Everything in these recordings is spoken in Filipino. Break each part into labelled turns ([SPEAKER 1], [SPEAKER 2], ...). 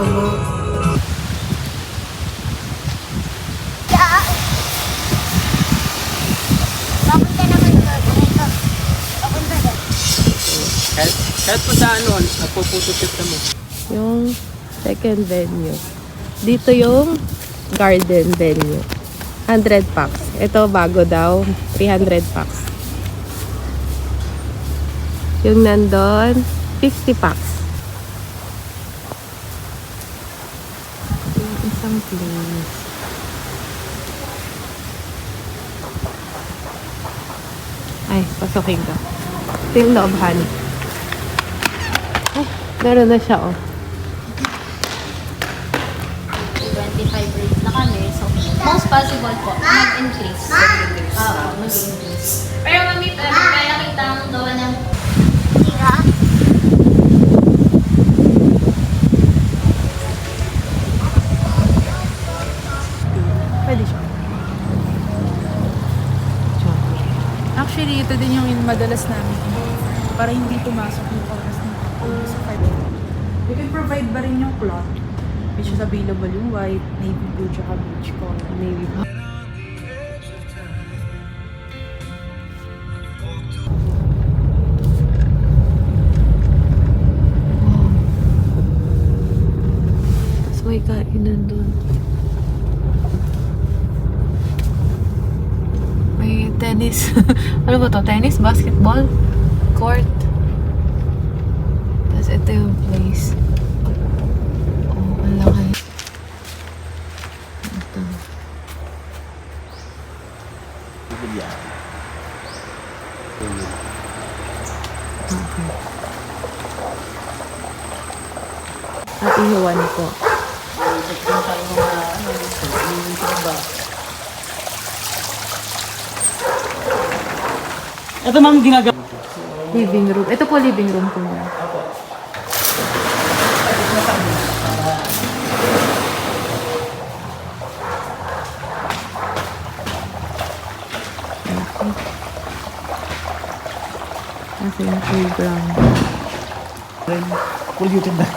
[SPEAKER 1] mo.
[SPEAKER 2] Papunta naman ito. Papunta doon.
[SPEAKER 3] Kahit po sa ano, nagpo-photoshoot kami.
[SPEAKER 1] Yung second venue. Dito yung garden venue. 100 packs. Ito bago daw. 300 packs. Yung nandun, 50 packs. Yung isang place. Ay, pasukin ka. Ito yung loobhan. Ay, meron na siya, oh.
[SPEAKER 2] 25 rates na kami. So, most possible po, mag-increase. Oo, mag-increase. Pero mami, kaya kita ang gawa ng tira.
[SPEAKER 4] Pwede siya. Actually, ito din yung madalas namin para hindi pumasok yung oras ng sa card. We can provide ba rin yung cloth, which is available yung white, navy blue, tsaka beige color.
[SPEAKER 1] Navy blue. Tapos may kainan doon. May tennis. Ano ba to? Tennis? Basketball? Court? Tapos ito yung place. Oh, ang laki. Ito. Okay. At ihiwan ko.
[SPEAKER 3] Ito ma'am, ginagawa.
[SPEAKER 1] Living room. Ito po living room ko na. Kasi yung playground.
[SPEAKER 3] Full YouTube na.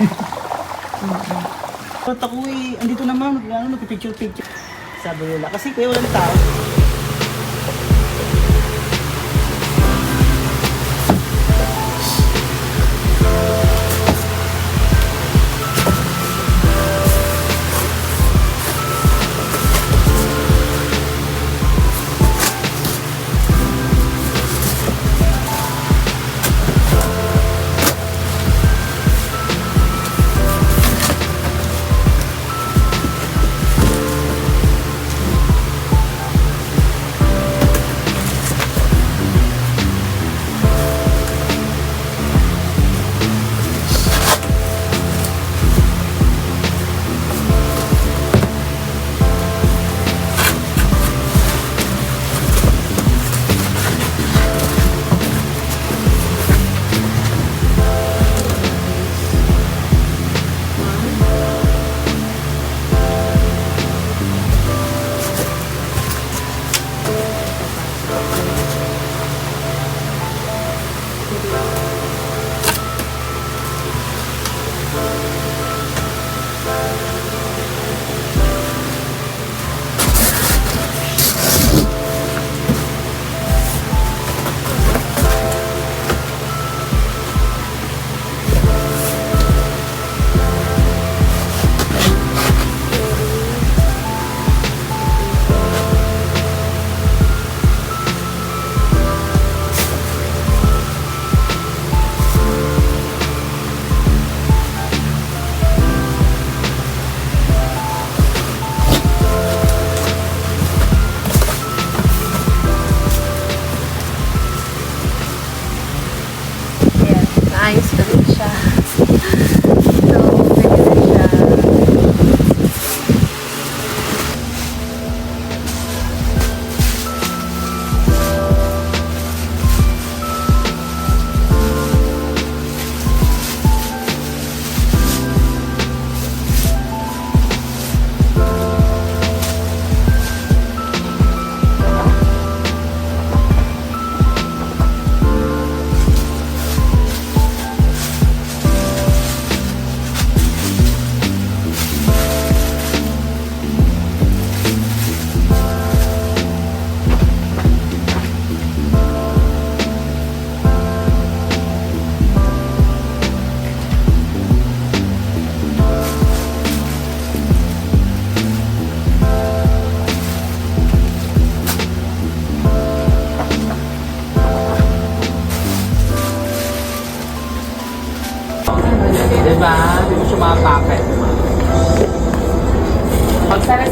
[SPEAKER 3] Ba't ako andito naman, nagpipicture-picture. Sabi nila, kasi kuya walang tao.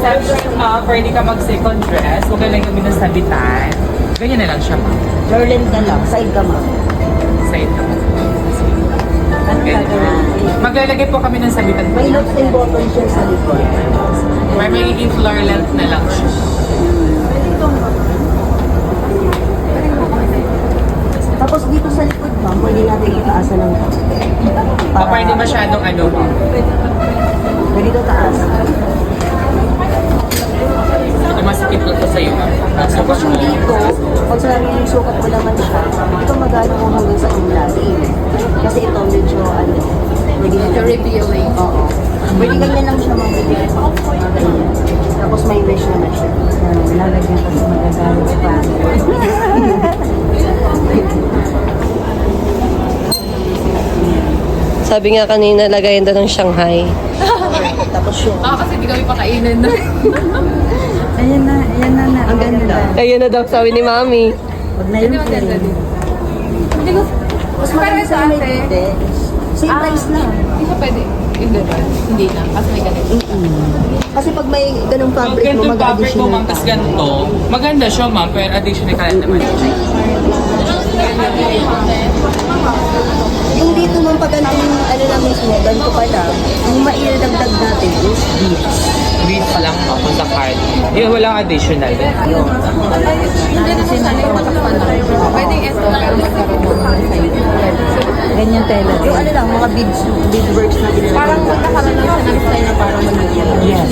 [SPEAKER 5] reception, ma'am, pwede ka mag-second dress. Huwag ka lang kami ng sabitan. Ganyan na lang siya, ma'am.
[SPEAKER 3] Lorland na lang, side ka ma'am.
[SPEAKER 5] Side ka, ma'am. Maglalagay po kami ng sabitan.
[SPEAKER 3] May notes and buttons siya sa likod.
[SPEAKER 5] May magiging floor length na lang siya.
[SPEAKER 3] Tapos dito sa likod ma'am, pwede natin itaasan ng
[SPEAKER 5] Pwede masyadong ano, ma'am.
[SPEAKER 3] Pwede ito taas.
[SPEAKER 5] Ito masikip lang to sa'yo, ma'am.
[SPEAKER 3] Tapos yung dito, pag sabi yung sukat mo naman siya, ito magano mo hanggang sa ilalim. Kasi ito medyo ano, pwede na lang.
[SPEAKER 1] Revealing.
[SPEAKER 3] Oo. Pwede ganyan lang siya mga ganyan. Tapos may mesh naman siya. Lalagyan ko sa magagamit pa.
[SPEAKER 1] Sabi nga kanina, lagayan daw ng Shanghai.
[SPEAKER 3] Tapos yung...
[SPEAKER 4] Kasi hindi kami pakainin na.
[SPEAKER 3] Ayan na. Ang ganda.
[SPEAKER 1] Ayun na daw sabi ni Mami.
[SPEAKER 3] Huwag na yung
[SPEAKER 4] maganda
[SPEAKER 3] plain.
[SPEAKER 4] din. Hindi ko,
[SPEAKER 3] Mas maganda sa
[SPEAKER 4] ate.
[SPEAKER 3] ate. Same price lang.
[SPEAKER 4] Hindi ko pwede. Hindi na. Kasi may ganito.
[SPEAKER 3] Kasi pag may ganung
[SPEAKER 5] Pag
[SPEAKER 3] fabric mo,
[SPEAKER 5] ganito fabric mo,
[SPEAKER 3] mag-additional
[SPEAKER 5] ma'am,
[SPEAKER 3] ka.
[SPEAKER 5] tas ganito, maganda siya, ma'am, pero additional ka lang naman.
[SPEAKER 3] Yung dito mong pag ganito yung ano na mismo, ganito pa lang, ang maidagdag natin is beads.
[SPEAKER 5] Beads lang, ma'am, kung sa card. Eh, walang additional.
[SPEAKER 3] Yun.
[SPEAKER 4] Hindi naman sana yung matakpan lang. Pwede ito, pero magkaroon mo ng ganyan tela.
[SPEAKER 3] Yung ano lang, mga beadworks na din.
[SPEAKER 4] Parang magkakaroon lang siya ng style na parang magiging.
[SPEAKER 5] Yes.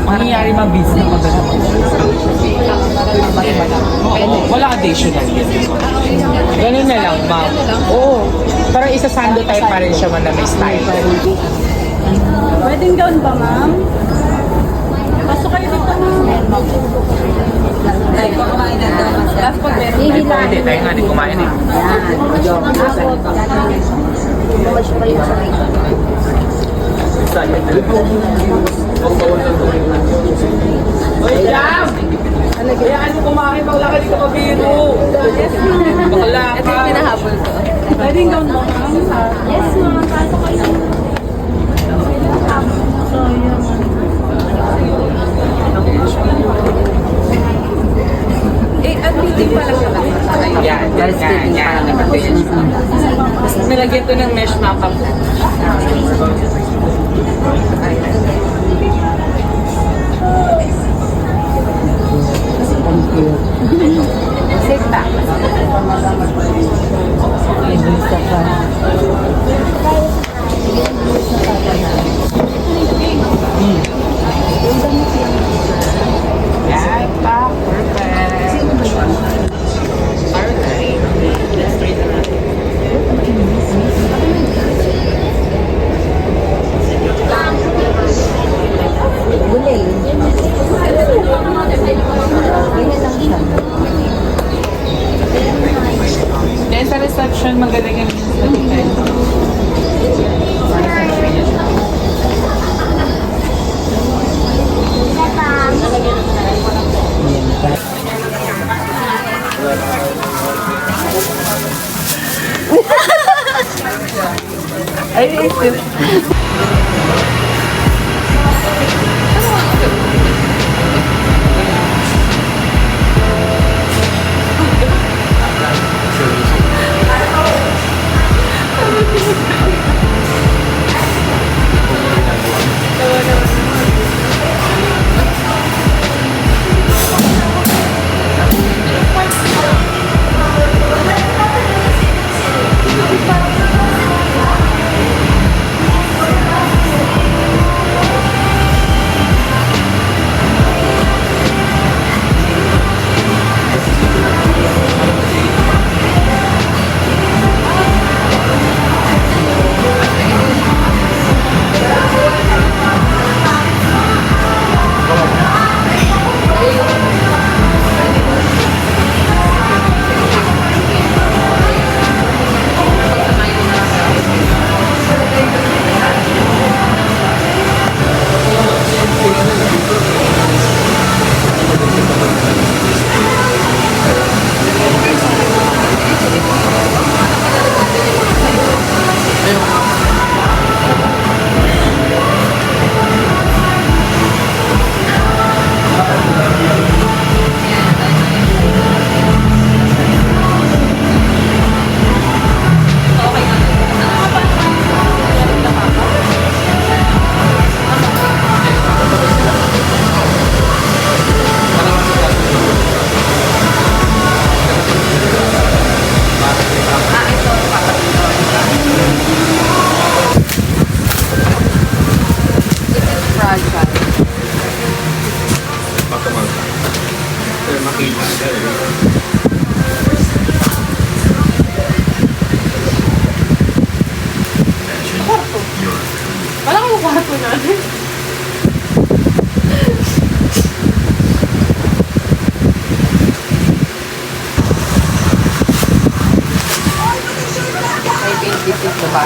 [SPEAKER 5] Mangyayari, ma'am, beads na maganda. Oo, wala additional yun. Ganun na lang, ma'am. Oo. Parang isa sando type pa rin siya man na may style.
[SPEAKER 4] Wedding gown ba, ma'am? Pasok kayo dito, ma'am. Tapos pag meron tayo.
[SPEAKER 5] Pwede, tayo nga, di kumain eh.
[SPEAKER 3] Yan. Lumabas pa yun sa may.
[SPEAKER 5] Hoy, Jam! Kaya ano kumain, maglaki di ka mabiro. Bakla ka.
[SPEAKER 1] Pinahabol ko.
[SPEAKER 4] Wedding gown ba, ma'am? Yes, ma'am. Pasok kayo. At meeting pala siya.
[SPEAKER 5] Yan, yan. Nilagyan ko ng mesh map-up.
[SPEAKER 4] Safe pa.
[SPEAKER 5] Yan pa, perfect. Alright. Let's try na.
[SPEAKER 3] Gulay. Ganyan lang siya.
[SPEAKER 5] Then sa reception, magaling yung sabitan.
[SPEAKER 1] Bagay. Kwarto. Wala kang kwarto natin. May paint na ba?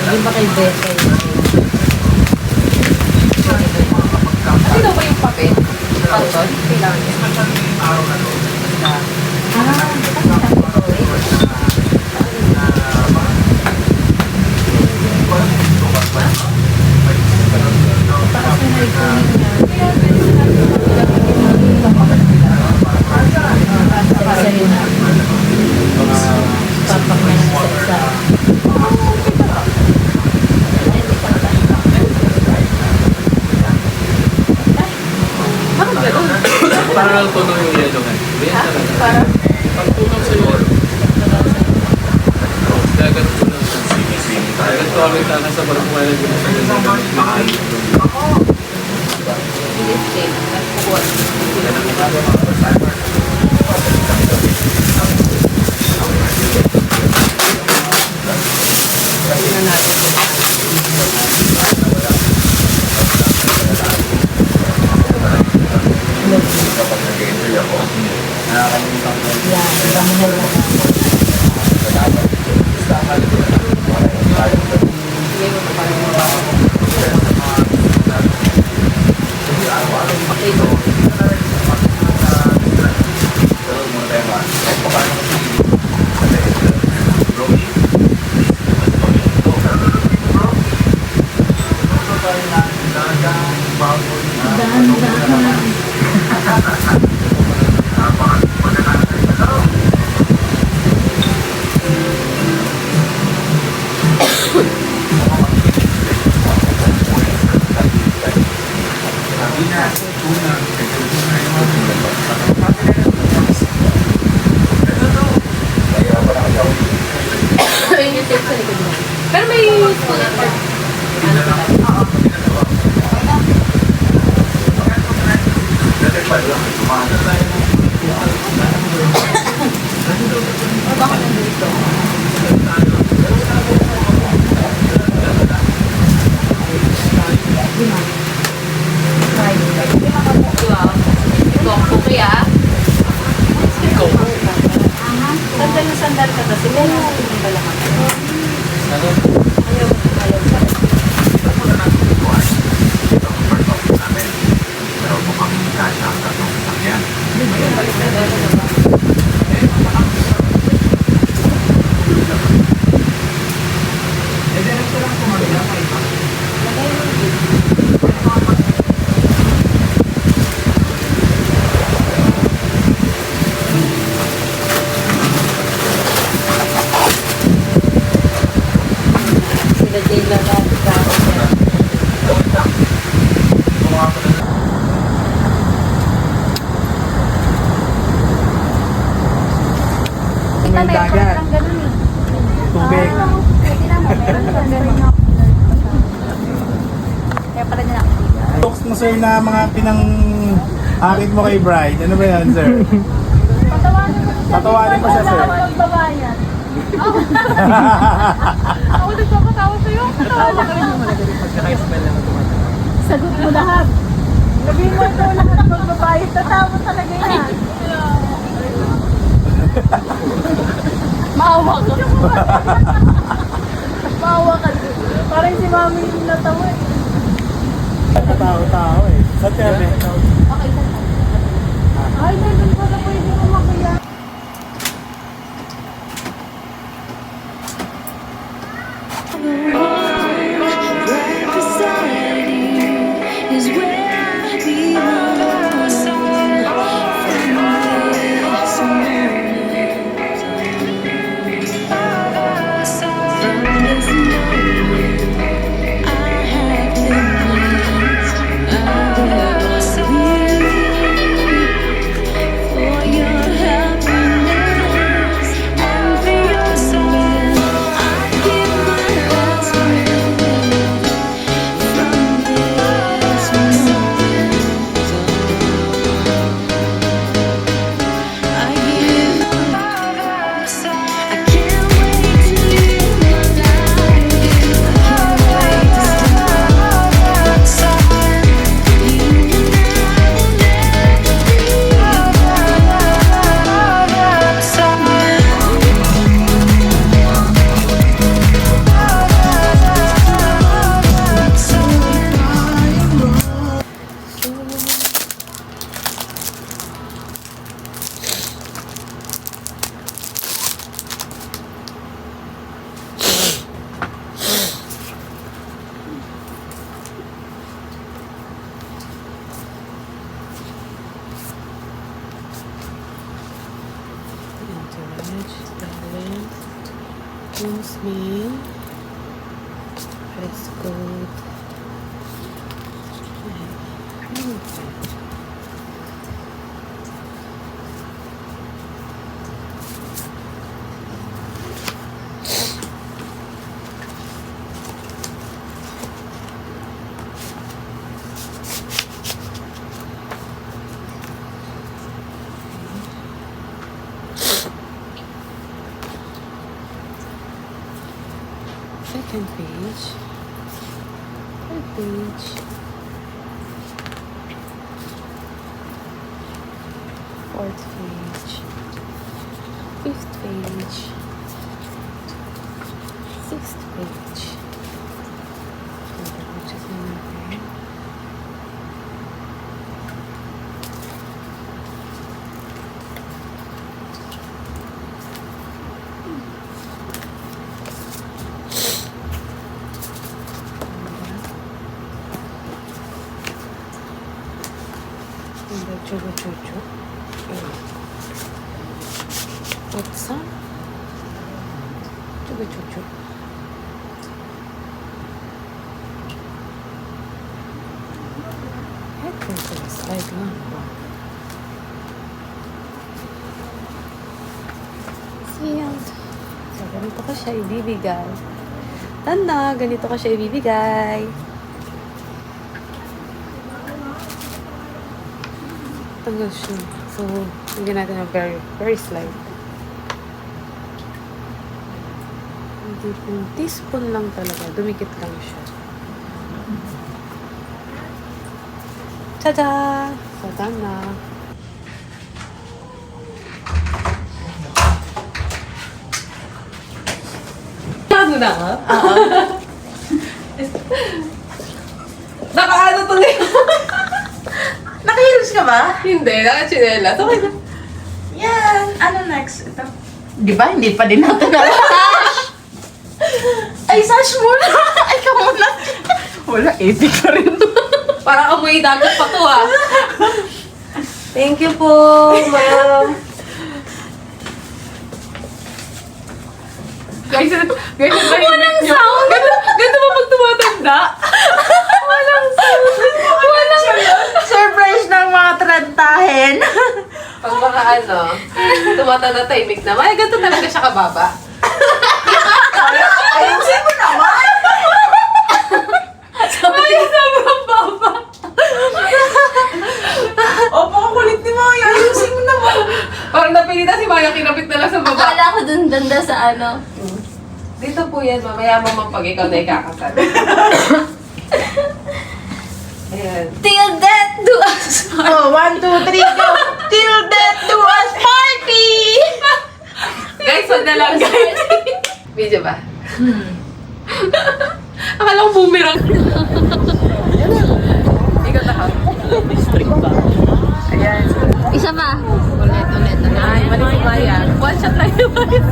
[SPEAKER 1] Hindi ba kay Bete? Ano ba yung papel? Panton? Kailangan niya.
[SPEAKER 6] Parang tunog yung yellow nga.
[SPEAKER 1] Parang
[SPEAKER 6] Pag tunog sa yellow. Dagat tunog sa CBC. Dagat tunog ka sa barangay na sa dagat.
[SPEAKER 1] lipstick. Tingnan natin kung
[SPEAKER 6] Kapag nag-enjoy ako, nakakalimutan ko.
[SPEAKER 1] yan, dami na lang. Sige mo pa rin mga ayun yung tape sa likod mo. Pero may kulay pa. Baka nandito. Okay ah. Sandal na sandal ka kasi meron natin pala ka. Sila Jay lang
[SPEAKER 7] May dagat. Tubig.
[SPEAKER 2] Kaya pala niya nakikita.
[SPEAKER 7] Talks mo sir na mga pinang-akit mo kay Bride. Ano ba yan sir? Tatawanin mo siya sir.
[SPEAKER 2] Magbabayan.
[SPEAKER 4] Ako nagpapatawa sa'yo. Tawa ka rin mo.
[SPEAKER 2] Sagot mo lahat. Sabihin mo ito lahat magbabayan. Tatawa talaga yan. Maawa ka. Maawa ka. Parang si mami yung natawa eh.
[SPEAKER 7] Tao-tao eh. Sa tebe.
[SPEAKER 2] Okay, ay, nandun pa.
[SPEAKER 1] Touch, balance, Kingsman, Press Code. Second page, third page, fourth page, fifth page, sixth page. Just natin. Chuchu. What's up? Chuchu. Headphones na slide lang. Sealed. So, ganito ko siya ibibigay. Tanda, ganito ko siya ibibigay. Tanggal siya. So, hindi natin na very slight. Hindi po, teaspoon lang talaga. Dumikit lang siya. Tada! So, done na. Ano na ka?
[SPEAKER 4] Nakaano tuloy? Nakahilos ka ba?
[SPEAKER 1] Hindi, naka-chinelas. Okay na.
[SPEAKER 4] Yan. Ano next? Ito. Di ba? Hindi pa din natin na-sash. Ay, sash muna. Ay, ka muna. Wala, epic pa rin.
[SPEAKER 1] Parang amoy dagat pa to ah. Thank you po, ma'am. Guys, walang sound. Ganda ba pag tumatanda? Walang sound.
[SPEAKER 4] Surprise ng mga trentahin.
[SPEAKER 1] Pag mga tumatanda timing na, ay, ganito talaga siya kababa.
[SPEAKER 4] Ayusin mo naman.
[SPEAKER 1] Ay, sobrang baba.
[SPEAKER 4] Opo, ang kulit ni Maya. Ayusin mo naman.
[SPEAKER 1] Parang napilita si Maya, kinapit na lang sa baba.
[SPEAKER 2] Akala ko dun banda sa ano.
[SPEAKER 1] Dito po yan, mamaya mo pag ikaw na ikakasal. Ayan.
[SPEAKER 2] Till death do us.
[SPEAKER 4] Oh, 1, 2, 3, go. Till death do us party.
[SPEAKER 1] Guys, wag na lang guys. Video ba? Akala ko boomerang. Ikaw na ha. Ayan.
[SPEAKER 2] Isa pa.
[SPEAKER 1] Ulit. Ay, mali si Maya. One shot lang yung Maya.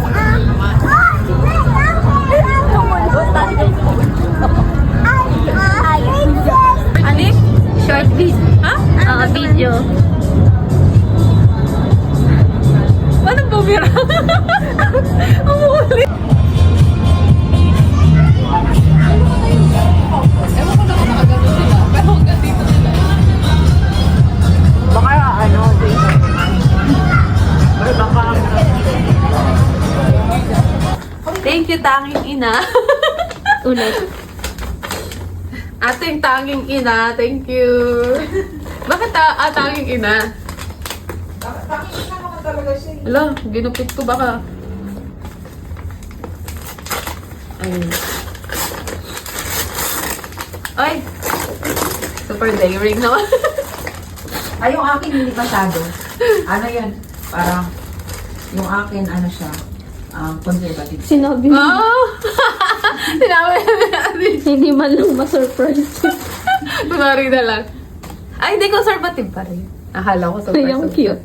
[SPEAKER 1] Anik?
[SPEAKER 2] Short video.
[SPEAKER 1] Ha?
[SPEAKER 2] Video.
[SPEAKER 1] Anong boomerang? Ang ulit. Ewan ko na kung nakagano sila. Pero hanggang dito sila.
[SPEAKER 4] Baka ano,
[SPEAKER 1] Thank you, tanging ina.
[SPEAKER 2] Ulit.
[SPEAKER 1] Ating tanging ina, thank you. Bakit tanging ina?
[SPEAKER 4] Tangin naman talaga siya.
[SPEAKER 1] Ala, ginupit ko baka. Ayun. Ay! Super daring naman.
[SPEAKER 3] Ay, yung akin hindi masyado. Ano yan? Parang, yung akin, ano siya, conservative.
[SPEAKER 2] Sinabi mo.
[SPEAKER 1] Oh! Sinabi natin.
[SPEAKER 2] Hindi man lang ma-surprise.
[SPEAKER 1] Kunwari na lang. Ay, hindi, conservative pa rin. Akala ko super
[SPEAKER 2] Yung cute.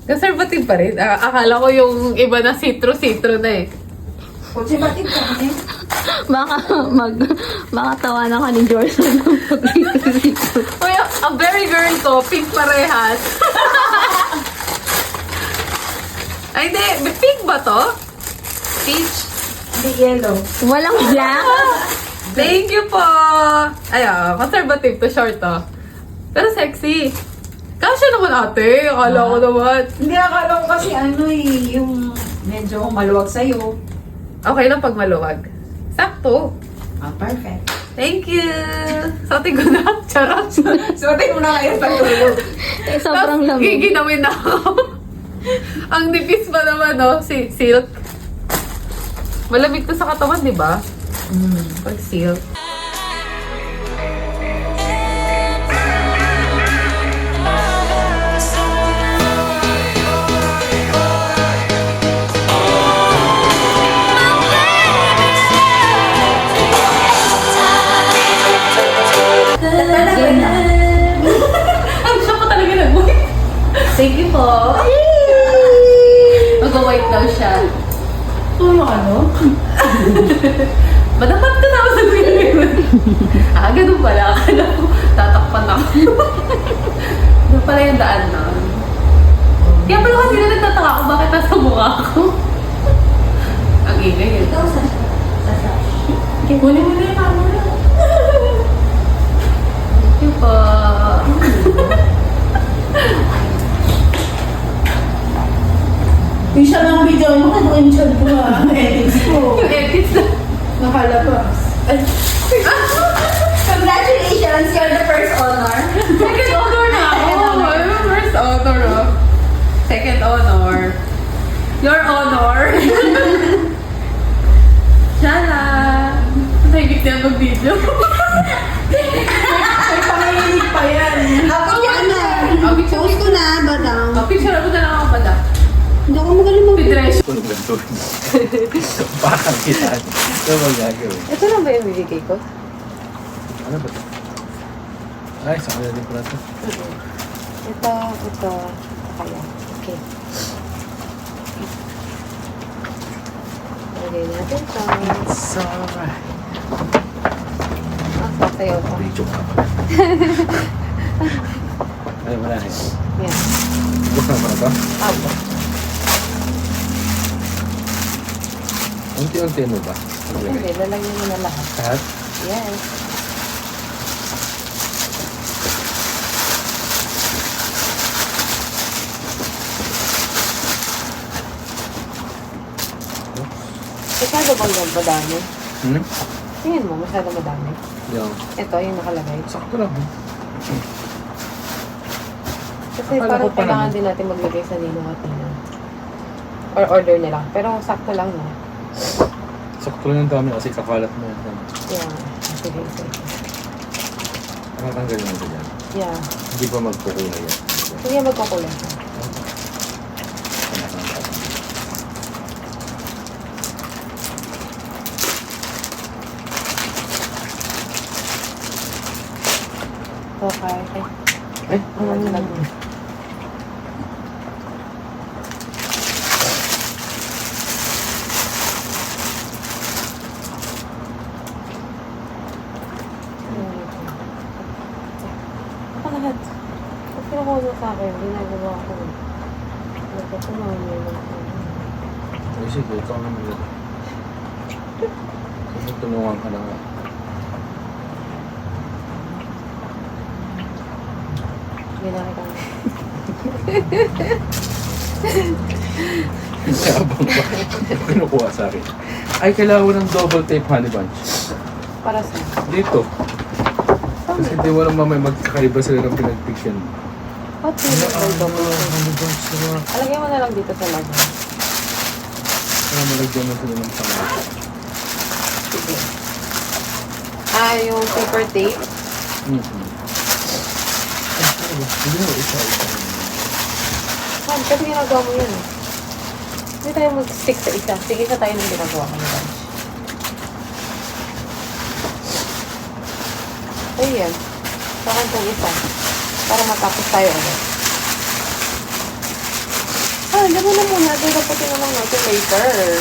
[SPEAKER 1] Conservative pa rin. Akala ko yung iba na citro na eh.
[SPEAKER 3] Conservative ka kasi.
[SPEAKER 2] Baka tawanan ka ni Jordan ng pag-dito.
[SPEAKER 1] Uy, a very girl to. Pink parehas. Ay, Ay, hindi. Pink ba to? Peach?
[SPEAKER 2] Walang black.
[SPEAKER 1] Thank you po! Ay, conservative to short, Pero sexy. Kasya naman ate. Akala ko naman.
[SPEAKER 3] Hindi, akala ko kasi yung medyo maluwag sa'yo.
[SPEAKER 1] Okay lang pag maluwag. Sakto.
[SPEAKER 3] Perfect.
[SPEAKER 1] Thank you! Sotin ko na. Charot.
[SPEAKER 3] Suotin mo na kayo pagtulog.
[SPEAKER 2] Sobrang lamig.
[SPEAKER 1] Giginawin na ako. Ang nipis pa naman, silk. Malamig to sa katawan, di ba? Pag silk. Ang siya pa talaga nag-white. Thank you po. Mag-white daw siya. Madapat ka na ako sa gawin. Ganun pala. Akala ko, tatakpan ako. Doon pala yung daan na. Kaya pala kasi na nagtataka ako bakit nasa mukha ko. Ang ingay yun. Kunin mo na yung camera. Thank you po.
[SPEAKER 3] Yung siya ng video mo, ano yung chat ko edits ko.
[SPEAKER 1] Yung edits na.
[SPEAKER 3] Nakalabas. Congratulations, you're the first honor.
[SPEAKER 1] Second honor na ako. I'm the first honor. Second honor. Your honor. Shala. Nahigit niya mag-video.
[SPEAKER 3] May pangayinig pa yan. Ako yan na. Post ko na, badang.
[SPEAKER 1] Picture ako na lang ako pala.
[SPEAKER 3] Hindi ako magaling
[SPEAKER 1] Pidress.
[SPEAKER 6] Parang kita. Ito ba gagawin?
[SPEAKER 1] Ito lang ba yung bibigay ko?
[SPEAKER 6] Ano ba ito? Ay, sa kanila din pala ito.
[SPEAKER 1] Ito. Kaya. Okay. Lagay natin ito.
[SPEAKER 6] It's alright.
[SPEAKER 1] Sasayaw ko.
[SPEAKER 6] Video ka pa. Ay, wala na yun.
[SPEAKER 1] Yan.
[SPEAKER 6] Gusto mo na ito?
[SPEAKER 1] Abo.
[SPEAKER 6] Unti-unti mo ba?
[SPEAKER 1] Hindi, lalagyan mo na lahat.
[SPEAKER 6] Lahat?
[SPEAKER 1] Yes. Masyado bang yan madami? Tingin mo, masyado madami.
[SPEAKER 6] Yung,
[SPEAKER 1] Ito, yung nakalagay.
[SPEAKER 6] sakto lang.
[SPEAKER 1] Kasi
[SPEAKER 6] Akala
[SPEAKER 1] parang
[SPEAKER 6] ko pa
[SPEAKER 1] kailangan
[SPEAKER 6] naman.
[SPEAKER 1] din natin maglagay sa Ninong at Ninang. Or order nila. Pero sakto lang, no?
[SPEAKER 6] Sakto lang yung dami kasi kakalat mo yan.
[SPEAKER 1] Yeah. Sige, sige.
[SPEAKER 6] Nakatanggal mo ito yan.
[SPEAKER 1] Yeah.
[SPEAKER 6] Hindi ba magkukulay yan?
[SPEAKER 1] Hindi magkukulay siya. Okay.
[SPEAKER 6] Ay,
[SPEAKER 1] Ano lang? Lahat. Pag kinukuha sa akin, ginagawa ko. Nagpapamahan niya lang ako.
[SPEAKER 6] ay sige, ikaw naman yun. Kasi tulungan ka lang.
[SPEAKER 1] Ginagawa ko.
[SPEAKER 6] Abang ba? Kinukuha sa akin. Ay, kailangan mo ng double tape honey bunch.
[SPEAKER 1] Para sa
[SPEAKER 6] Dito. Kasi hindi mo lang mamay magkakaiba sila ng pinag-fiction.
[SPEAKER 1] What do you
[SPEAKER 6] Ano
[SPEAKER 1] mean?
[SPEAKER 6] honey bunch sila?
[SPEAKER 1] Alagay mo na lang dito sa labo.
[SPEAKER 6] Para malagyan mo sila ng pangalan.
[SPEAKER 1] Sige. Yung paper tape.
[SPEAKER 6] Hindi mo isa.
[SPEAKER 1] Saan? Kasi ginagawa mo yun. Hindi tayo mag-stick sa isa. Sige, isa tayo ng ginagawa ko na lunch. Ayan. Sa akin itong isa. Para matapos tayo ulit. Alam mo na muna. Dito puti na lang natin later.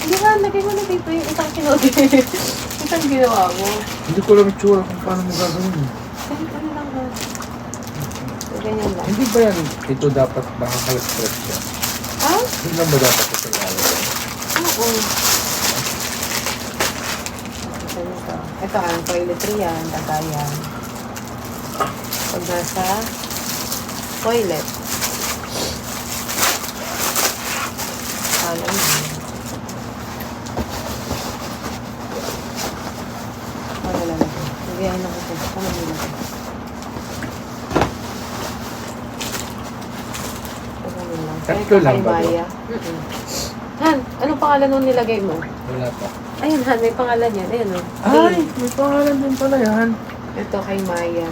[SPEAKER 1] Hindi ka lagay mo na dito yung isang kinodi. Isang ginawa mo.
[SPEAKER 6] Hindi ko alam itsura kung paano mo gagawin.
[SPEAKER 1] Kahit ano lang ha. So, ganyan lang.
[SPEAKER 6] Hindi ba yan, ito dapat nakakalag-stretch siya?
[SPEAKER 1] Ha?
[SPEAKER 6] Hindi lang ba dapat ito lalagay?
[SPEAKER 1] Oo. Ito ang toiletry yan, lagayan. Pag nasa toilet. Alam mo. Wala lang ito. Nagyayin lang ito. Ano nila ito?
[SPEAKER 6] Tatlo lang ba ito?
[SPEAKER 1] Han, anong pangalan nung nilagay mo?
[SPEAKER 6] Wala pa.
[SPEAKER 1] Ayun, Han, may pangalan yan. Ayun, o.
[SPEAKER 6] Ay, may pangalan din pala yan.
[SPEAKER 1] Ito kay Maya.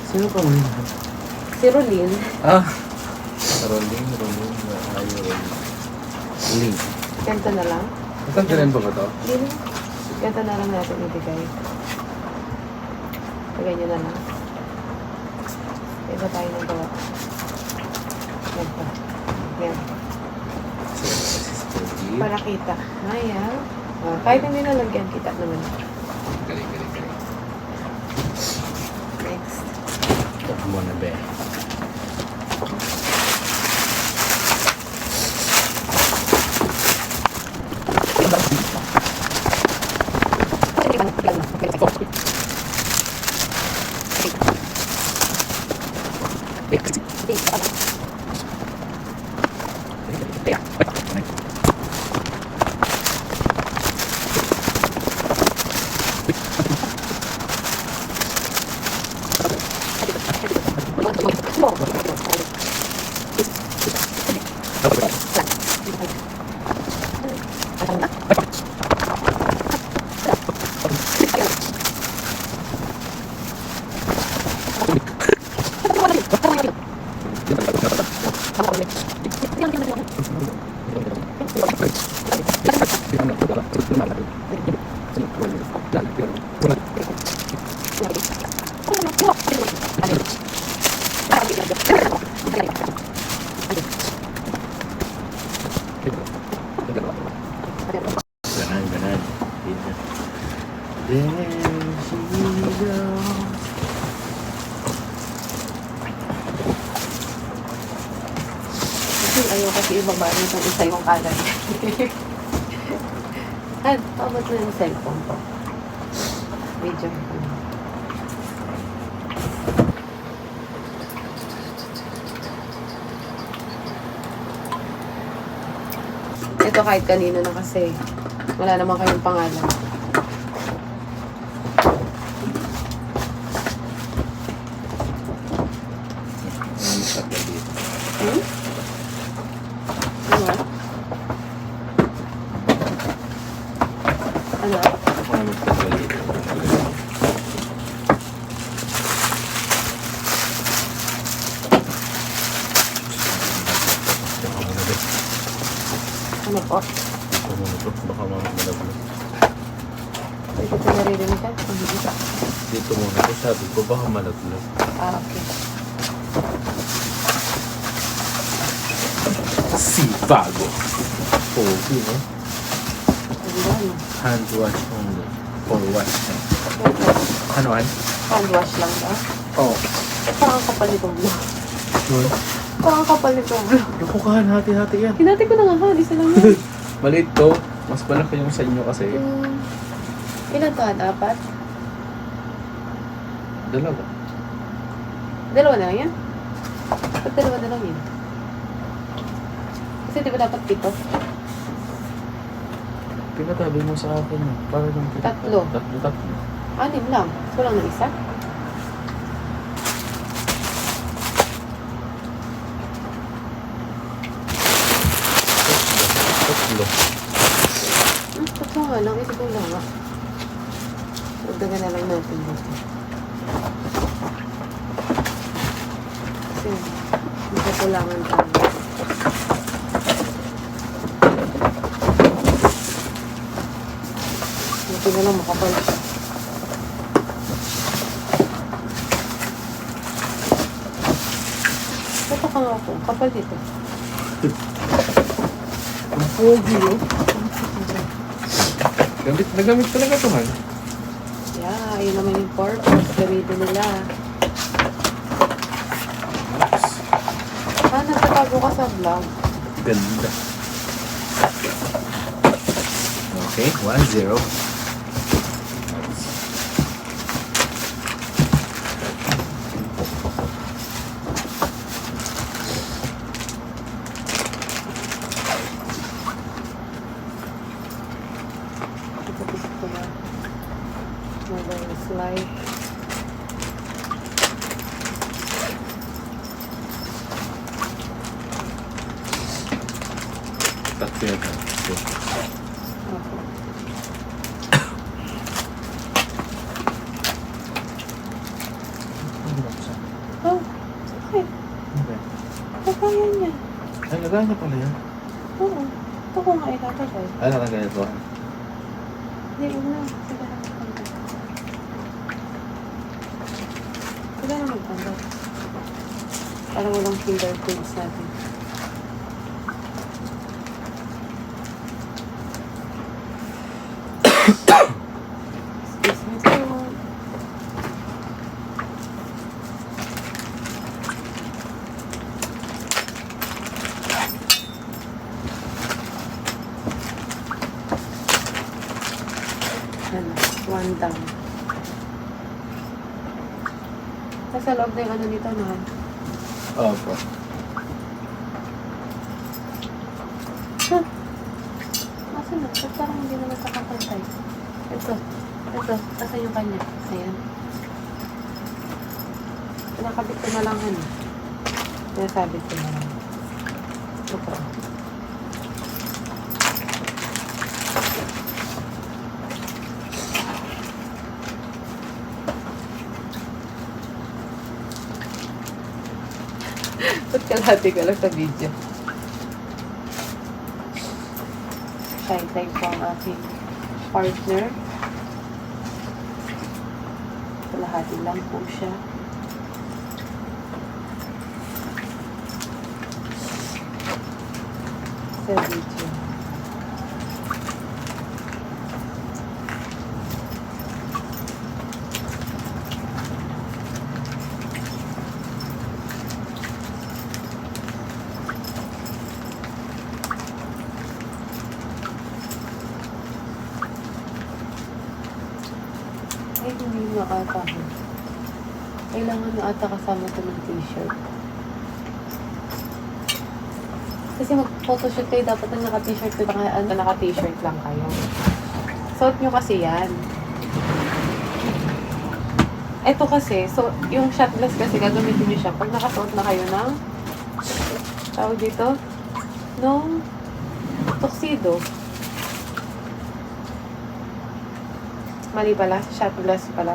[SPEAKER 6] Sino pa mo yun?
[SPEAKER 1] Si Rolyn.
[SPEAKER 6] Ah. Rolling. Link.
[SPEAKER 1] Ganito na lang.
[SPEAKER 6] Natanggalin ba to?
[SPEAKER 1] Hindi na. Ganito na lang natin ibigay. Lagay nyo na lang. Iba tayo ng gawa. Ganito. Yan. Para kita. Maya. Kahit hindi nalagyan, kita naman.
[SPEAKER 6] Galing.
[SPEAKER 1] Next.
[SPEAKER 6] Ito mo na be. Ganan. There she goes.
[SPEAKER 1] Kasi ayaw kasi ibaba nitong isa yung kanan. Han, pabot na yung cellphone ko. Video. Ito kahit kanino na kasi. Wala naman kayong pangalan. Hmm? Ano? Ano? Ano po?
[SPEAKER 6] Baka malaglag.
[SPEAKER 1] Dito ko naririnig ka? Hindi ka.
[SPEAKER 6] Dito muna ko sabi ko baka malaglag.
[SPEAKER 1] Ah, okay.
[SPEAKER 6] Sipago. Pogi, no?
[SPEAKER 1] Hindi ba, ano?
[SPEAKER 6] Hand wash only. For washing. Ano an?
[SPEAKER 1] Hand wash lang ba?
[SPEAKER 6] Oh.
[SPEAKER 1] Parang kapal nitong vlog.
[SPEAKER 6] Nun.
[SPEAKER 1] Parang kapal nitong vlog.
[SPEAKER 6] Nakukahan hati-hati yan.
[SPEAKER 1] Hinati ko na nga ha, isa lang yan.
[SPEAKER 6] Maliit to. Mas malaki yung sa inyo kasi.
[SPEAKER 1] Ilan to? Apat?
[SPEAKER 6] Dalawa.
[SPEAKER 1] Dalawa na lang yan? Ba't dalawa na lang yan? Kasi di ba dapat pito?
[SPEAKER 6] Pinatabi mo sa akin. Para lang pito.
[SPEAKER 1] Tatlo.
[SPEAKER 6] Tatlo.
[SPEAKER 1] 6 lang. Kulang na isa?
[SPEAKER 6] Tatlo.
[SPEAKER 1] Tatlo nga lang. Isa ko lang nga. Magdagan na lang natin dito. Kasi magkakulangan tayo. Buti na lang makapal siya. Ito ka nga ako. Kapal dito.
[SPEAKER 6] Ang pogi, oh. Nagamit talaga ito, man.
[SPEAKER 3] Yeah, yun naman yung purpose. Gamitin nila. Nagtatago ka sa vlog.
[SPEAKER 6] Ganda. Okay, 1-0.
[SPEAKER 3] Ito ko na. Mobile slide.
[SPEAKER 6] Tatlo yan. Okay.
[SPEAKER 3] Okay. Oh, okay.
[SPEAKER 6] Okay.
[SPEAKER 3] Kaya niya.
[SPEAKER 6] Ay, nagana pala yan.
[SPEAKER 3] Oo. Ito ko nga itatagay.
[SPEAKER 6] Ay, nakagaya ito.
[SPEAKER 3] Hindi, huwag na. Sige na magpanda. Sige na magpanda. Para walang fingerprints natin. Excuse me po. Ano, one down. Nasa loob na yung ano nito, no?
[SPEAKER 6] Opo.
[SPEAKER 3] Huh? Asan na? Ba't parang hindi naman nakakantay? Ito. Asan yung kanya? Ayan. Pinakabit ko na lang ano. Pinasabit ko na lang. Ito pa. Ba't kalahati ka lang sa video? Shine time po ang aking partner. Kalahati lang po siya. Sa video. Ay, hindi nakataho. Kailangan na ata kasama ito ng t-shirt. Kasi mag-photoshoot kayo, dapat nang naka-t-shirt ko, naka-t-shirt lang kayo. Suot nyo kasi yan. Ito kasi, so, yung shot glass kasi, gagamitin nyo siya pag nakasuot na kayo ng, tawag dito, nung tuxedo. Mali pala, shot glass pala.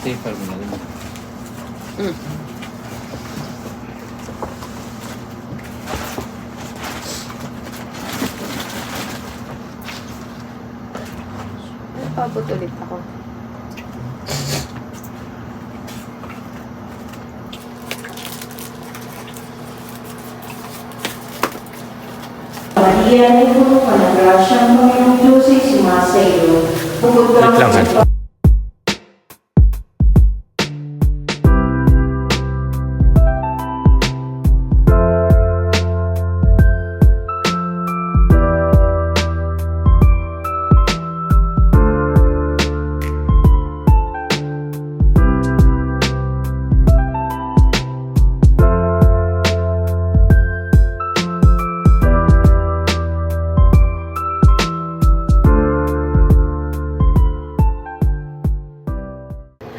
[SPEAKER 6] Taper mo na rin.
[SPEAKER 3] Pabot ulit ako.
[SPEAKER 8] Bigyan niyo po ng grasyang Panginoong Diyos ay sumasa iyo. Bukod
[SPEAKER 5] Wait lang, ha?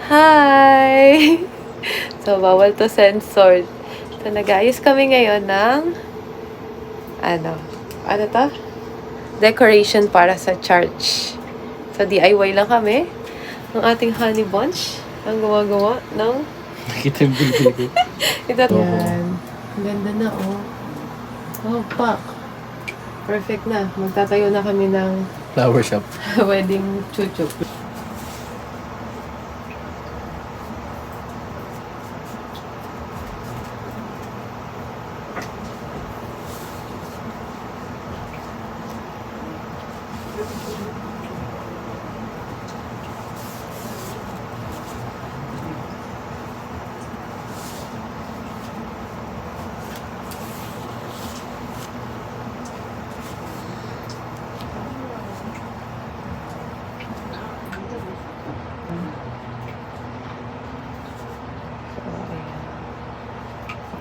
[SPEAKER 3] Hi! So, bawal to censored. So, nag-ayos kami ngayon ng ano to? Decoration para sa church. So, DIY lang kami. Ang ating honey bunch ang gumagawa ng
[SPEAKER 5] Nakita yung bilbil ko.
[SPEAKER 3] ito. Yan. Ang ganda na, oh. Oh, pak. Perfect na. Magtatayo na kami ng
[SPEAKER 5] Flower shop.
[SPEAKER 3] wedding chuchup.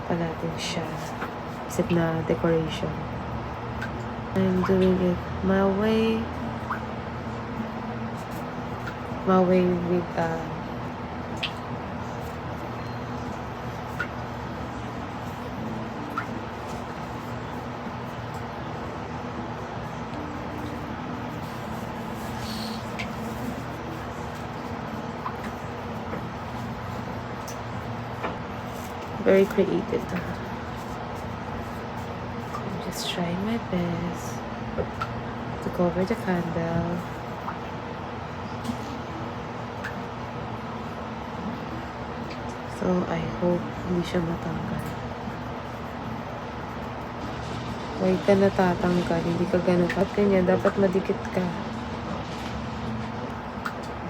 [SPEAKER 3] Pa natin siya. Isip na decoration. I'm doing it my way. My way with very creative. I'm just trying my best to cover the candle. So, I hope hindi siya matanggal. Huwag ka natatanggal, hindi ka ganun. At kanya, dapat madikit ka.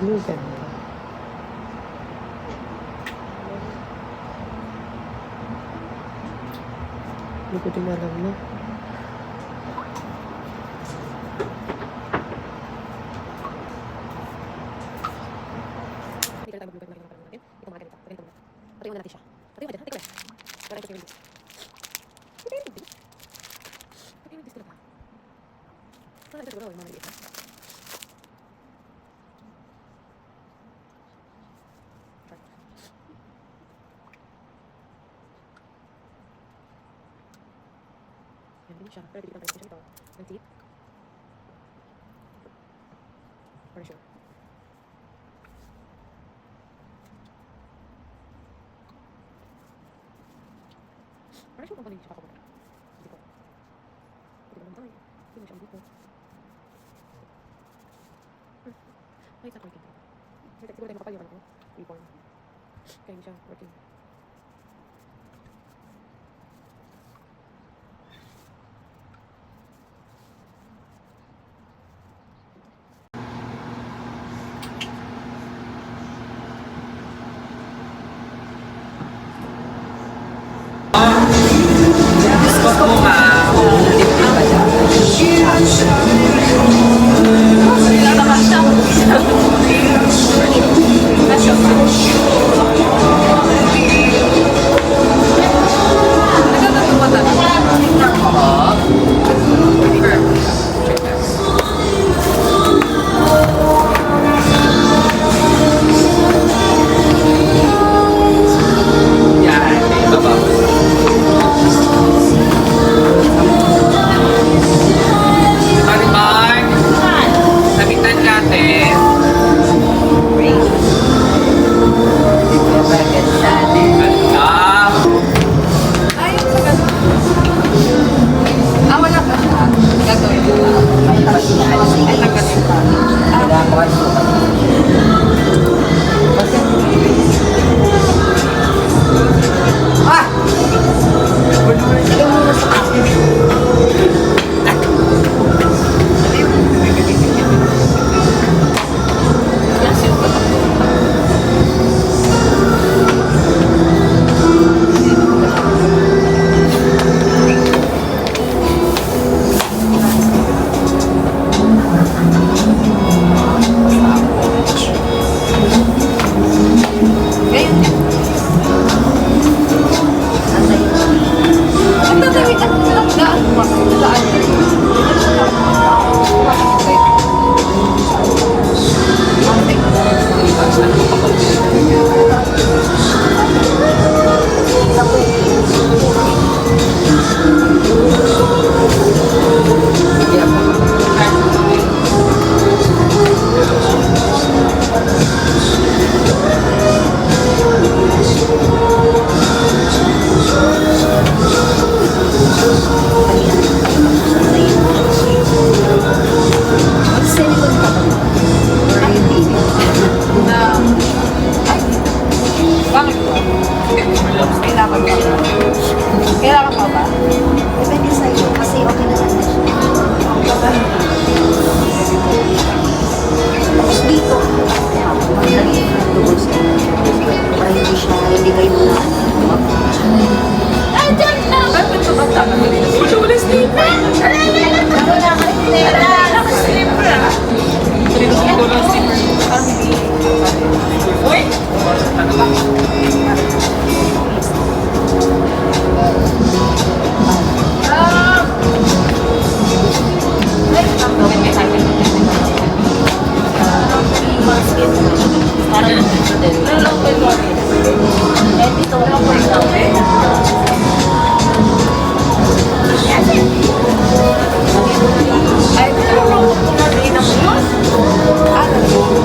[SPEAKER 3] Glue gun pa. Hindi ko din alam na. Yan din siya. Pero bigyan ko siya ito. Ng tip. For sure. Parang siya kumpanya siya kakumpanya. Hindi ko. Hindi ko naman tayo. Hindi mo siya dito. Why is that working? Siguro tayo makapaliwan ako. Reborn. Kaya hindi siya working.
[SPEAKER 5] Sabitan natin.
[SPEAKER 3] Kailangan pa ba?
[SPEAKER 2] Depende sa'yo kasi okay na sana siya. Tapos dito, maglagay ka ng lubos para hindi kayo na I don't know!
[SPEAKER 3] Bakit ito ba tama mo dito?
[SPEAKER 1] Wala slipper.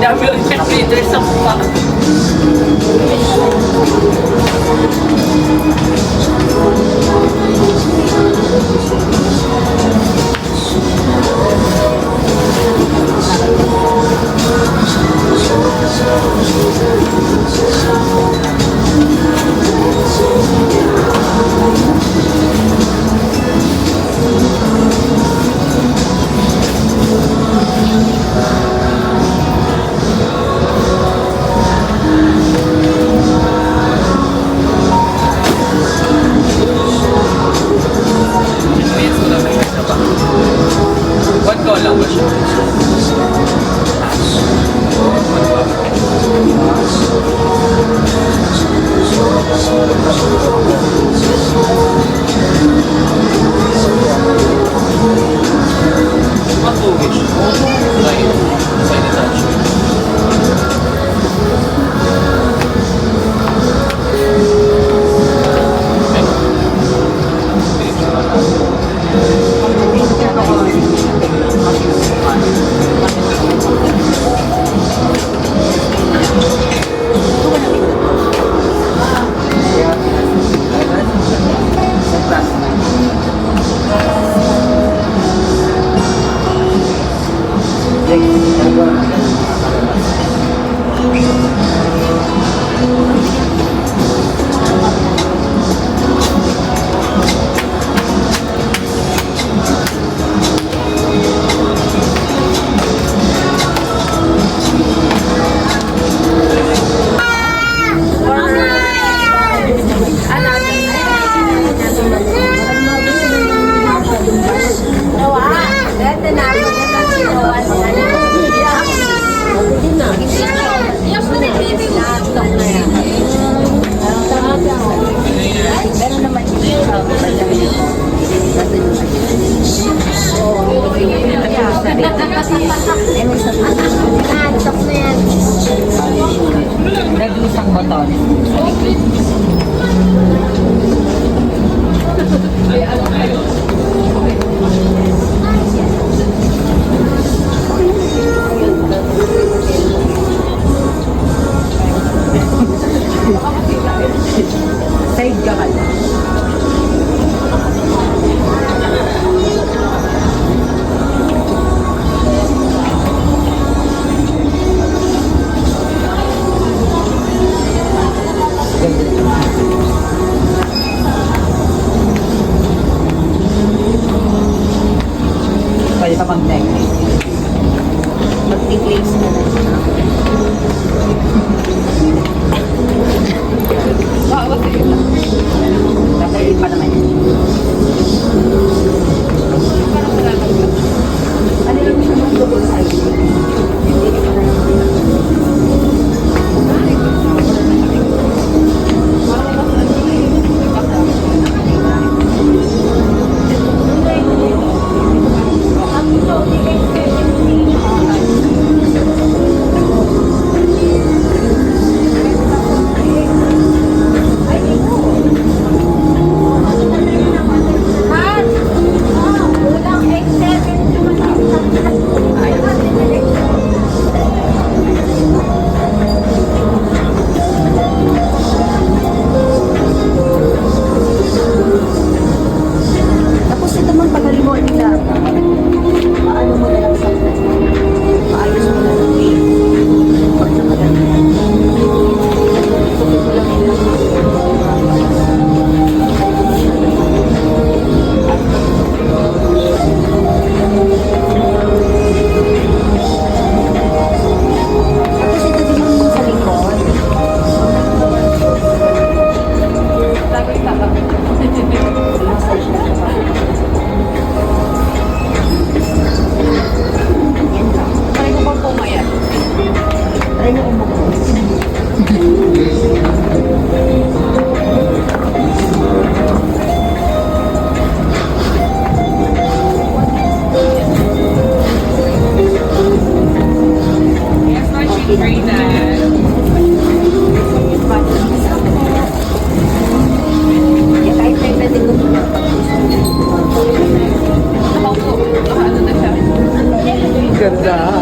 [SPEAKER 1] Dami lang check leader sa mukha.
[SPEAKER 6] One call lang ba siya? Mag-focus. Side attachment.
[SPEAKER 8] Pwede pa mag-necklace. Mag-necklace na lang siya.
[SPEAKER 3] Bawas
[SPEAKER 5] Ganda.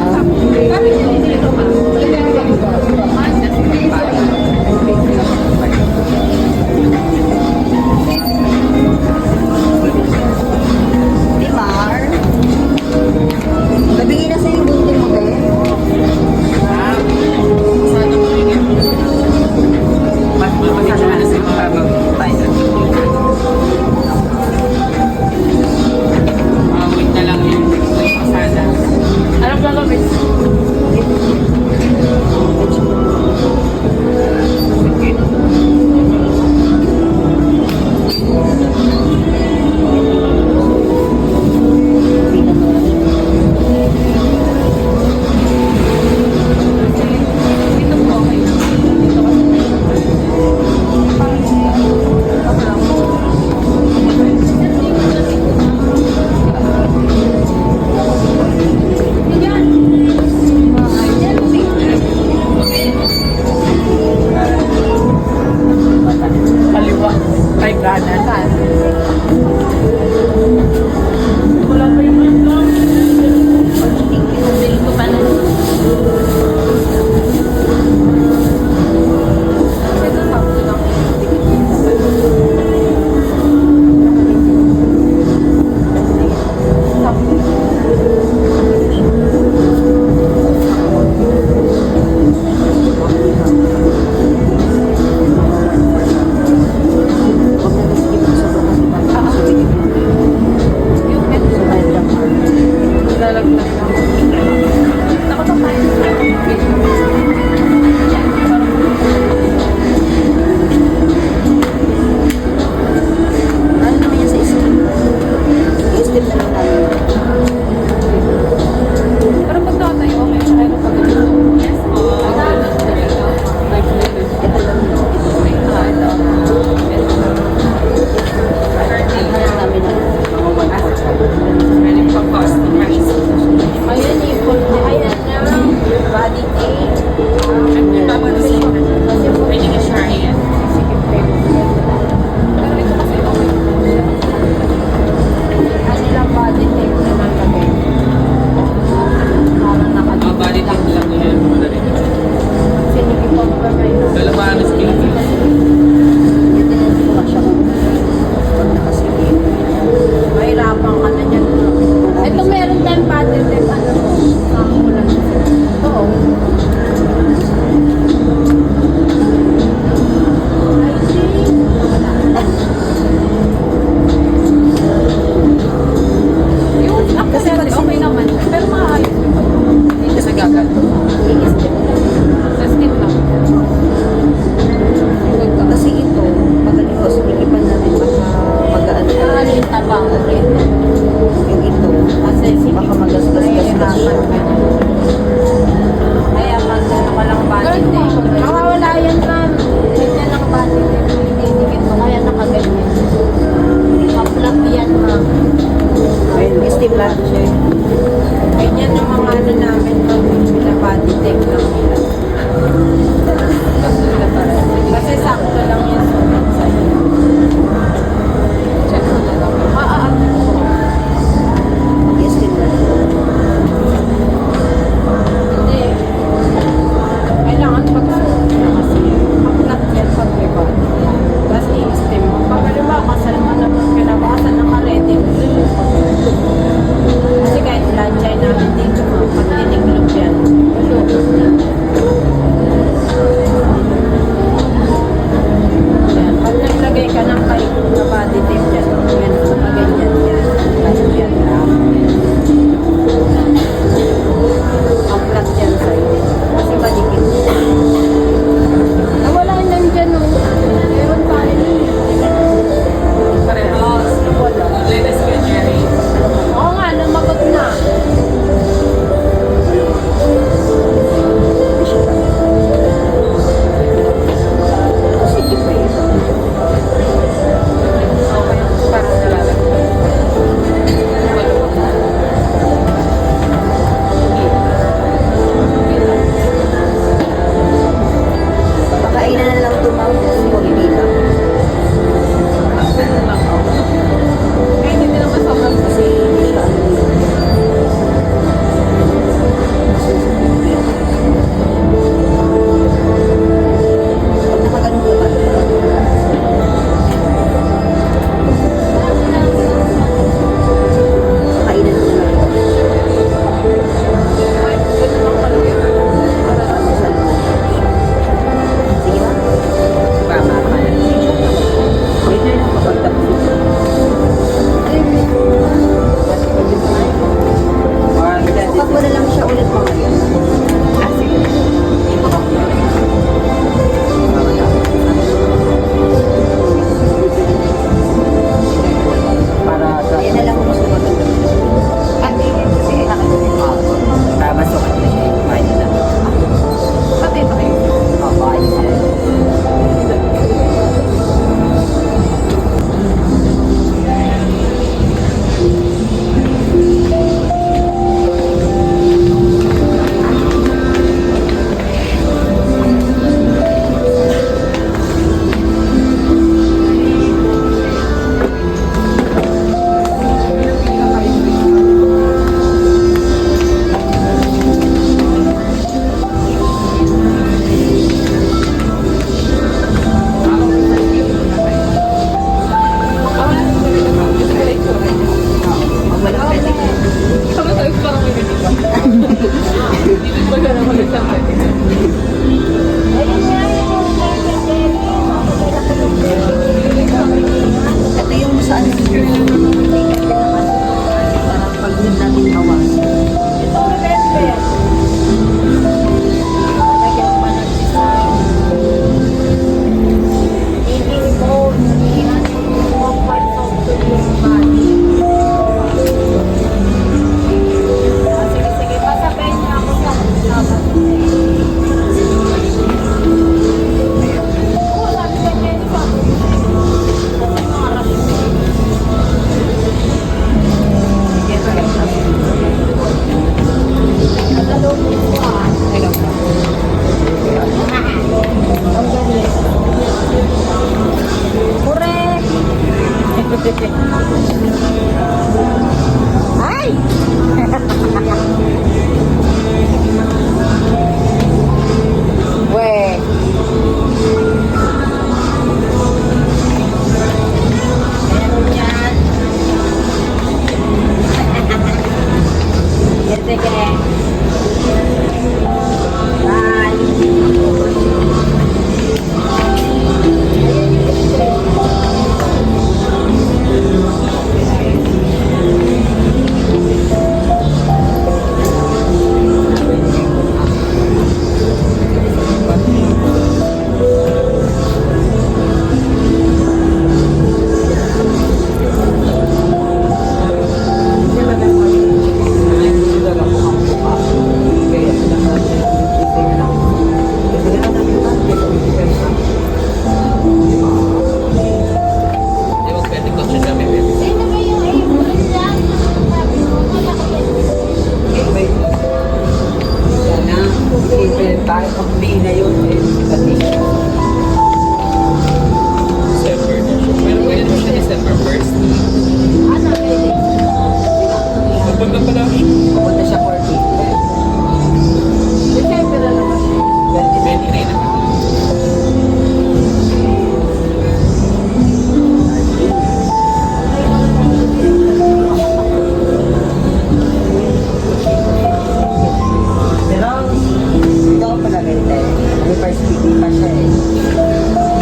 [SPEAKER 5] May first week pa siya eh.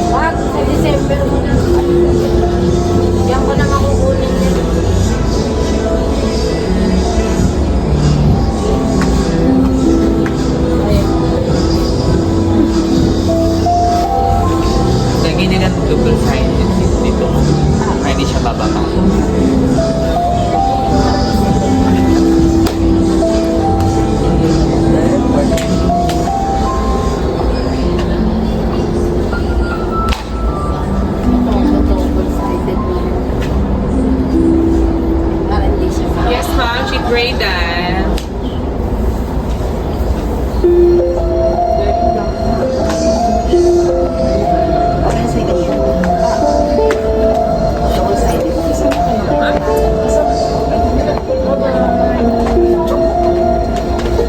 [SPEAKER 2] Wag, sa December mo na. Diyan ko na makukunin yun.
[SPEAKER 5] Lagyan nila ng double sided dito. Para hindi siya bababa.
[SPEAKER 2] Double-sided mo. Para hindi siya
[SPEAKER 5] Yes, ma'am. She grade that.
[SPEAKER 2] Double-sided yun. Double-sided mo isa.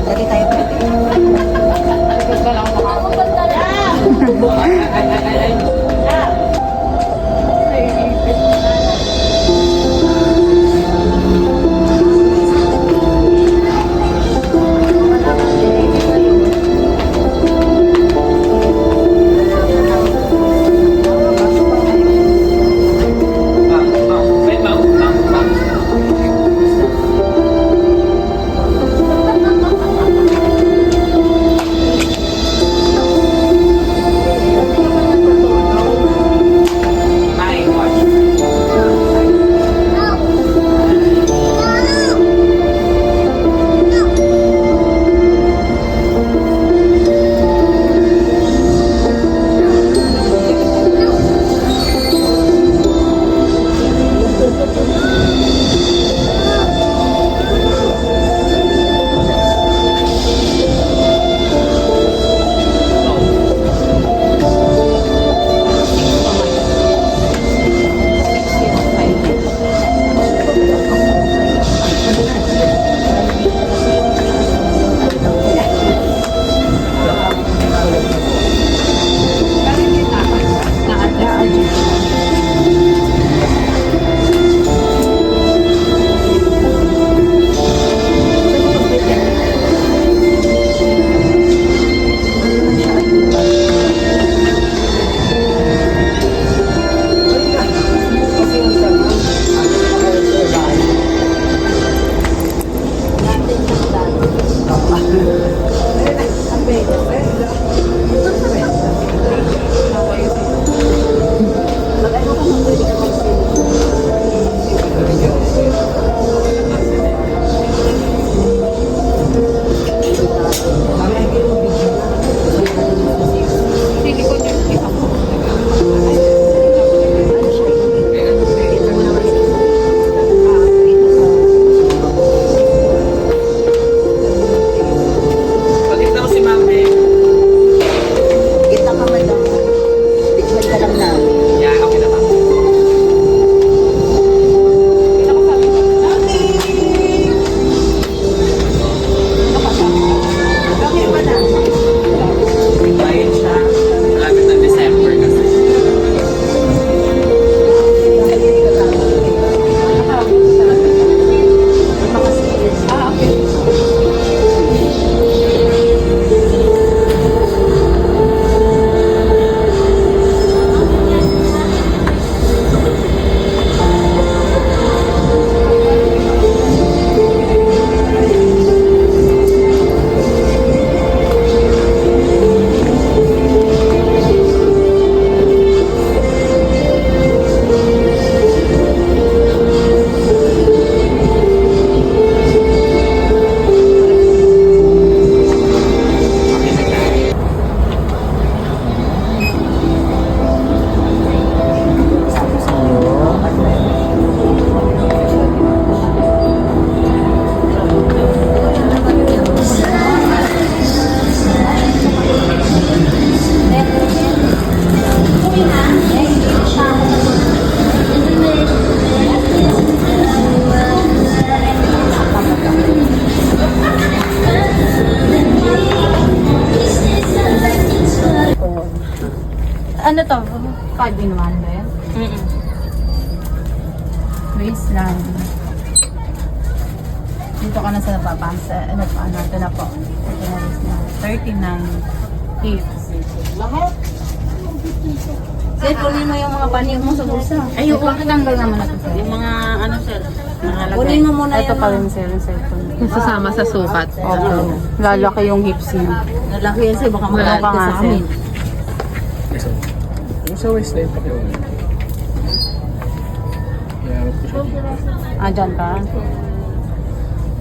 [SPEAKER 2] Dali tayo pwede.
[SPEAKER 5] Wait, ma'am. Ay, watch. Pagkita ko si ma'am eh.
[SPEAKER 8] Kita ka madam. Bigyan ka lang na.
[SPEAKER 5] Yeah, okay na ma'am. Bayad siya. Malapit na December kasi.
[SPEAKER 2] Ano to? 5 in 1 ba yan? Waistline. Dito ka na sa napapansa. Ano pa? Ano? Ito na po. Ito na waistline. 39 hips.
[SPEAKER 9] Sir, kunin mo yung mga panyo mo sa bulsa. Ay, pakitanggal naman natin, sir. Yung mga, ano, sir, nakalagay. Kunin mo muna
[SPEAKER 3] Ito
[SPEAKER 9] yung
[SPEAKER 3] pa rin sir, yung cellphone.
[SPEAKER 1] Sasama sa sukat.
[SPEAKER 3] Opo. Lalaki yung hips niya.
[SPEAKER 9] lalaki yan, sir. Baka
[SPEAKER 3] Wala
[SPEAKER 9] magalit
[SPEAKER 3] pa
[SPEAKER 9] ka
[SPEAKER 3] nga,
[SPEAKER 9] sa
[SPEAKER 3] sir.
[SPEAKER 9] amin.
[SPEAKER 6] Yung sa waistline pa kayo.
[SPEAKER 3] Ah, dyan ka?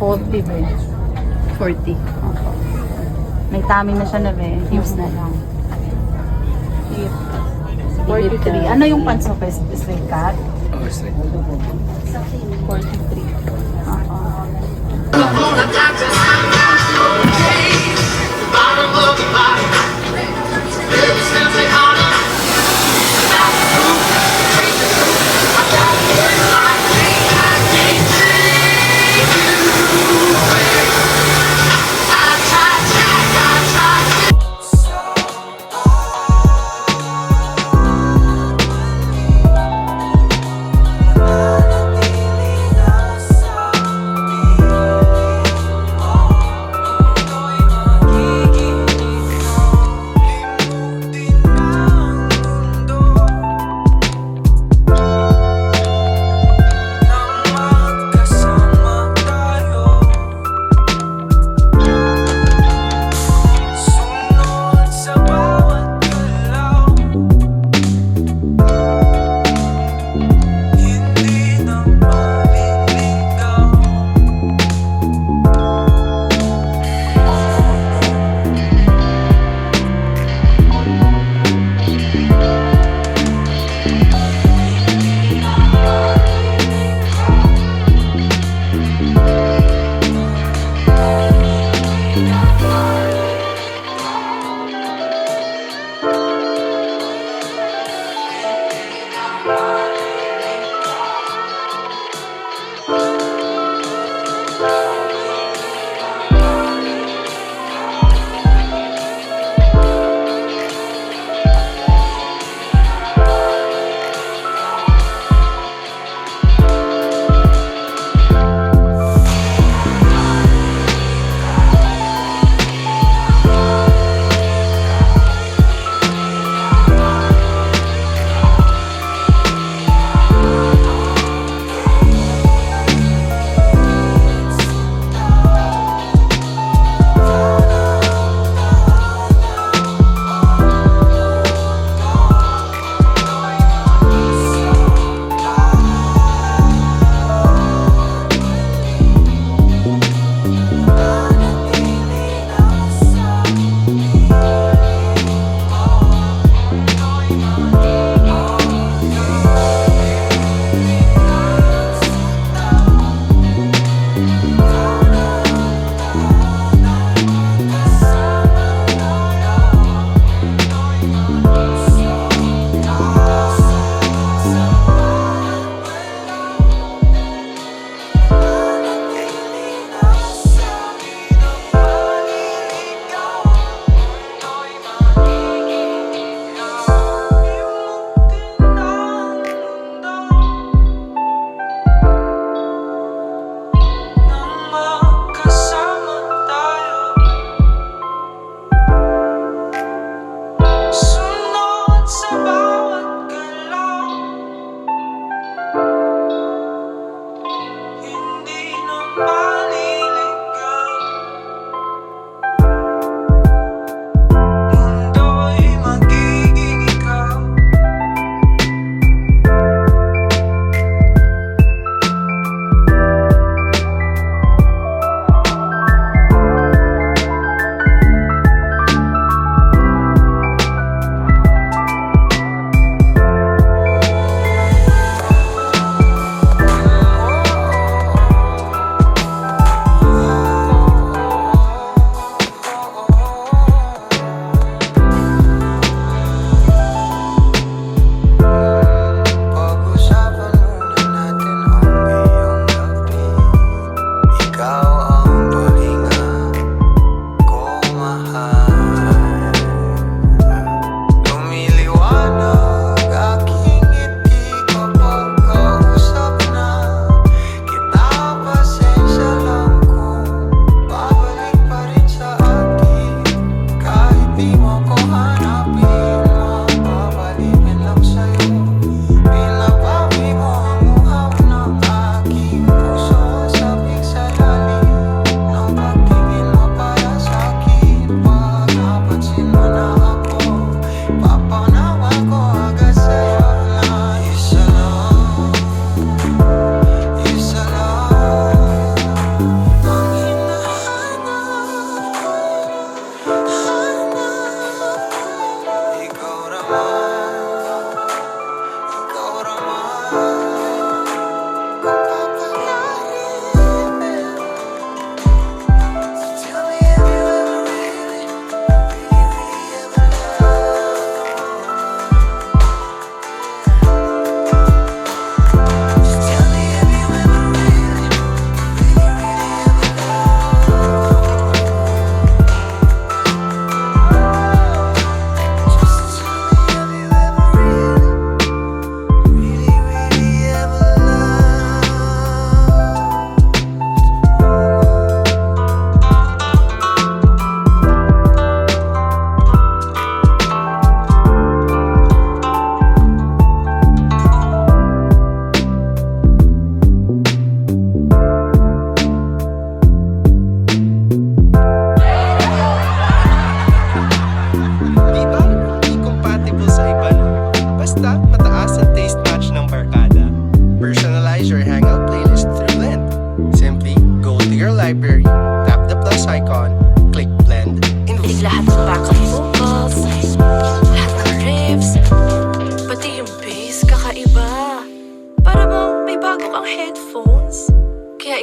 [SPEAKER 3] 40 ba eh?
[SPEAKER 1] 40.
[SPEAKER 3] Opo. May tummy na siya na ba eh. Hips na lang. 43. Ano yung pants mo? Straight cut?
[SPEAKER 6] Oh, straight.
[SPEAKER 3] 43.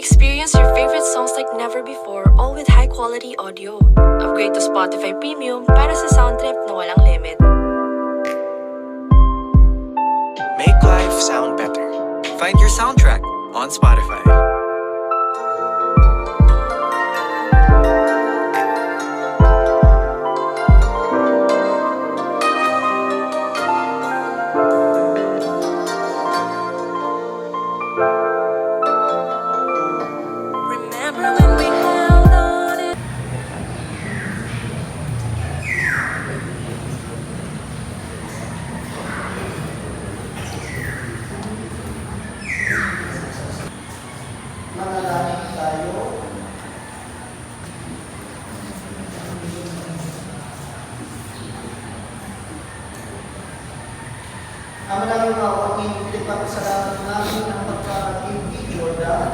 [SPEAKER 10] Experience your favorite songs like never before, all with high-quality audio. Upgrade to Spotify Premium para sa sound trip na walang limit.
[SPEAKER 11] Make life sound better. Find your soundtrack on Spotify.
[SPEAKER 10] Remember when we held on it?
[SPEAKER 8] Manalangin tayo. Ama namin mga kapatid, pinagpapasalamat namin ang pagkakaibig, Jordan,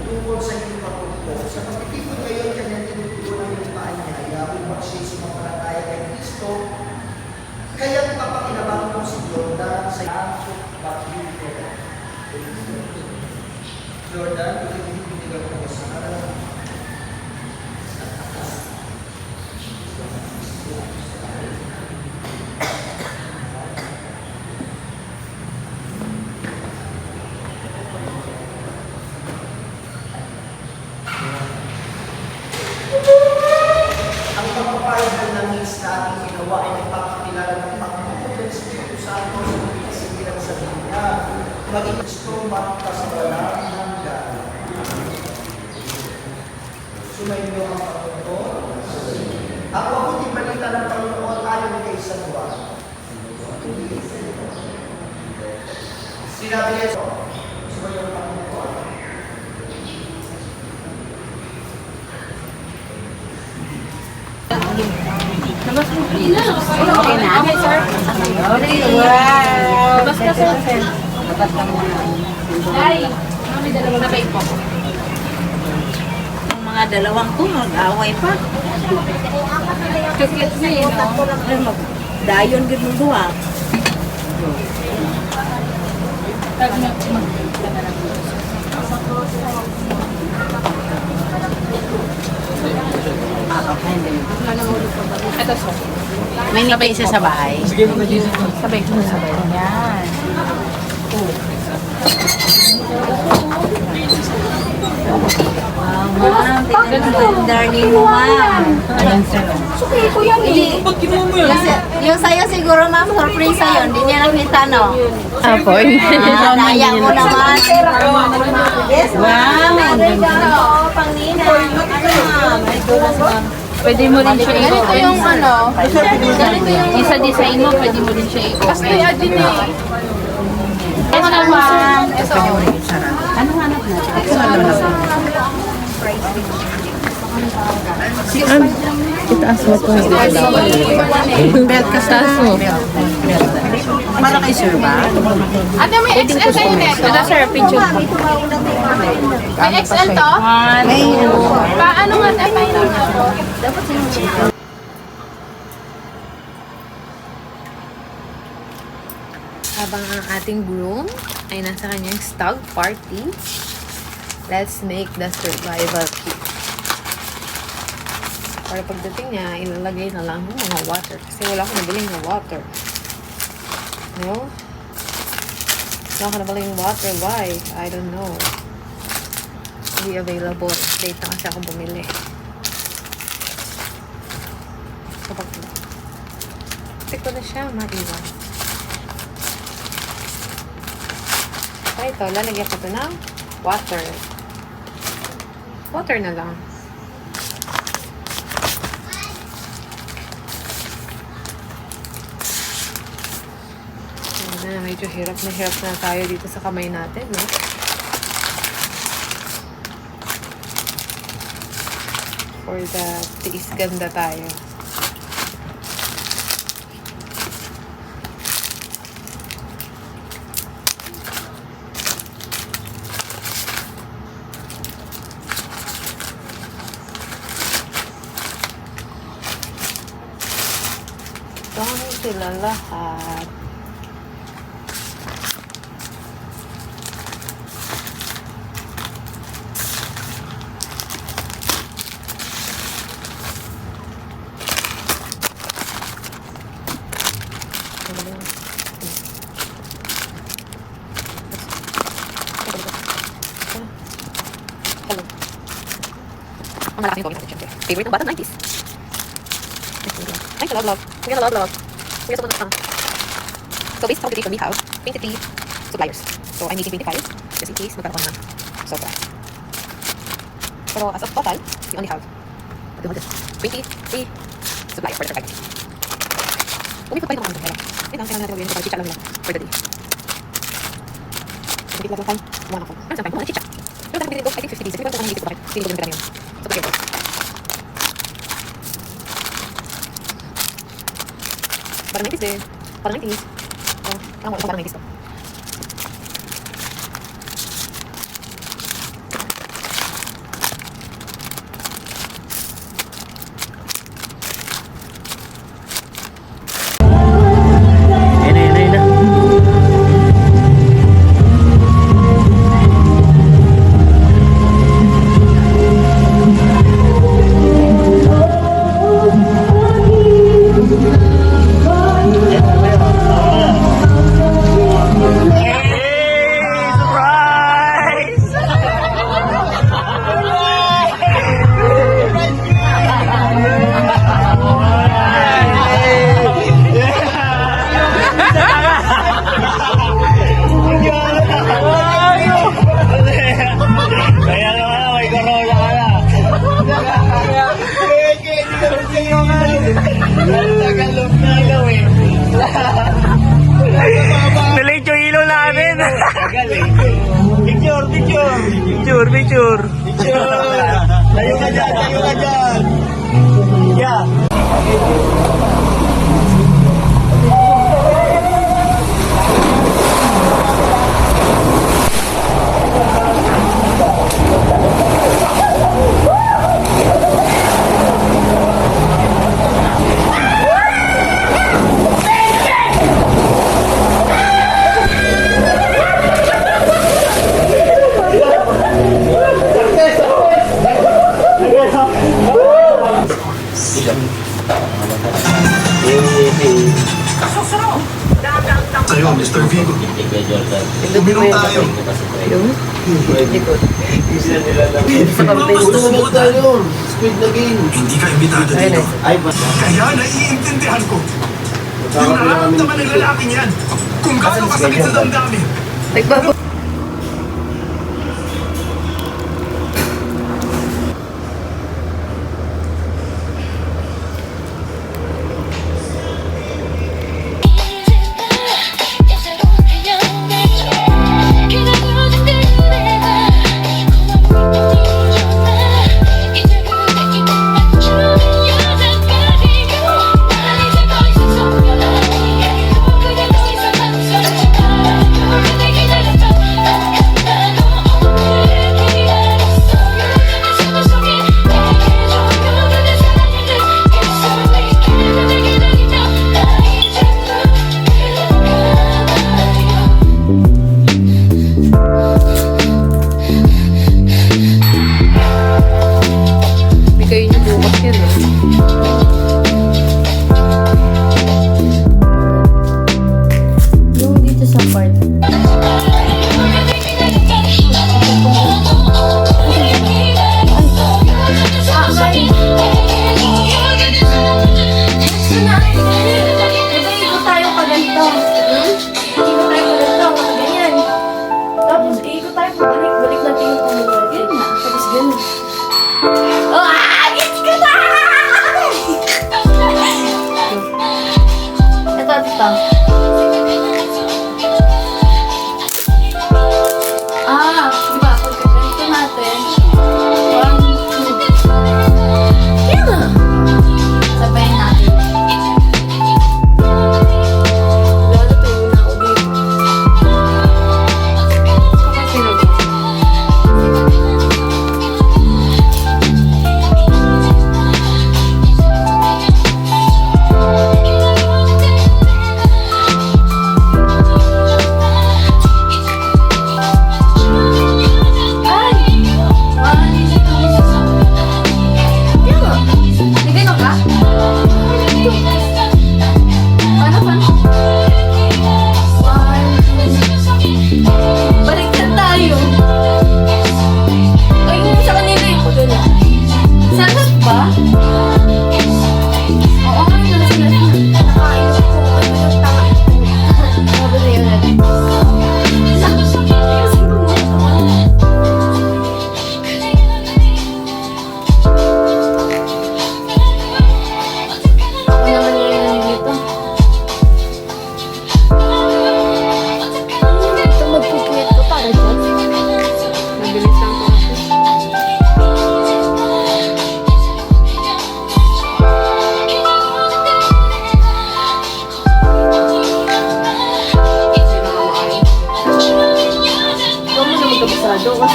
[SPEAKER 8] tungkol sa inyong pagpupo. Sa pagtitipon ngayon, kanyang tinutulungan ng paanyaya upang siya'y sumampalataya kay Kristo. Kaya papakinabangan mo si Jordan sa iyong pagpupo. Jordan, pinag-ibigay ko sa araw. Ang pagpapayag ng langis na ating ginawa ay nagpapakilala ng pagpupo ng Espiritu Santo sa mga kasibiran sa Biblia. Maging gusto magkasawalan hanggan. Sumainyo ang Panginoon. Ang mabuting balita ng Panginoon ayon kay San Juan. Sinabi niya ito, sumainyo ang Panginoon.
[SPEAKER 9] Okay na? Okay, sir. Wow! Labas ka, sir. Labas ka muna.
[SPEAKER 2] Ay, may dalawang nabay po.
[SPEAKER 9] Ang mga dalawang to, mag-away pa.
[SPEAKER 2] Cute na yun, no?
[SPEAKER 9] Dayon din mo duwa.
[SPEAKER 2] Ito, so.
[SPEAKER 9] May nipay siya sa bahay.
[SPEAKER 2] Sabay ko sa sabay.
[SPEAKER 9] Yan. Wow, ma'am. Darling mo, ma'am. Ayan, sir.
[SPEAKER 2] Okay, ko yan eh.
[SPEAKER 9] Yung sa'yo siguro, ma'am, surprise sa'yo. Hindi niya nakita, no?
[SPEAKER 3] Apoy.
[SPEAKER 9] Daya mo naman. Yes, ma'am. Pang Nina. Ano, ma'am? Ay, goodness, ma'am.
[SPEAKER 2] Pwede mo rin siya i-open. Ganito yung ano, yung sa design mo, pwede mo rin siya i-open. Kasi din eh. Ito naman. Ito.
[SPEAKER 9] Ano hanap na?
[SPEAKER 3] Itaas mo ito.
[SPEAKER 9] Belt ka sa mo. Para kay sir ba?
[SPEAKER 2] Ate, may XL kayo neto. Ito, sir, picture ko. May XL to? Paano nga tayo paano nga to? Dapat siya.
[SPEAKER 3] Habang ang ating groom ay nasa kanyang stag party, let's make the survival kit. Para pagdating niya, ilalagay na lang yung mga water. Kasi wala akong nabiling na water. No? Wala akong nabiling water. Why? I don't know. Hindi available. Late na kasi ako bumili. Kapag hindi ko na siya maiwan. So ito, lalagyan ko ito ng water. Water na lang. Ayan na, medyo hirap na tayo dito sa kamay natin, no? For the tiis ganda tayo. Ito sila lahat. Hello. Ang malaking pogi natin, syempre. Favorite ng bata, 90s. Ay, love. We got a love. We got someone. So, based on calculation, we have 23 suppliers. So, I'm making 25 just in case magkaroon ng sobra. Pero as of total, we only have 23 suppliers for the survival. Umikot pa rin naman ito. Wait lang, kailangan natin mag-iwan ito. Chicha lang nila for the day. Umikot lang time. Umuha ako. Ano sa time? Umuha na chicha. Pero dahil binili ko, I think 50 days. Hindi ko naman naisip ko bakit. Hindi ko ganun yun. So, pag yun. Parang 90s din. Parang 90s. Oh, parang 90s to.
[SPEAKER 7] Nalate yung ilaw namin. Picture. Tayo ka dyan. Yeah.
[SPEAKER 11] Tayo, Mr. Vigo. Uminom tayo. Hindi ka imbitado dito. Kaya naiintindihan ko. Yung nararamdaman ng lalaking yan. Kung gaano kasakit sa damdamin.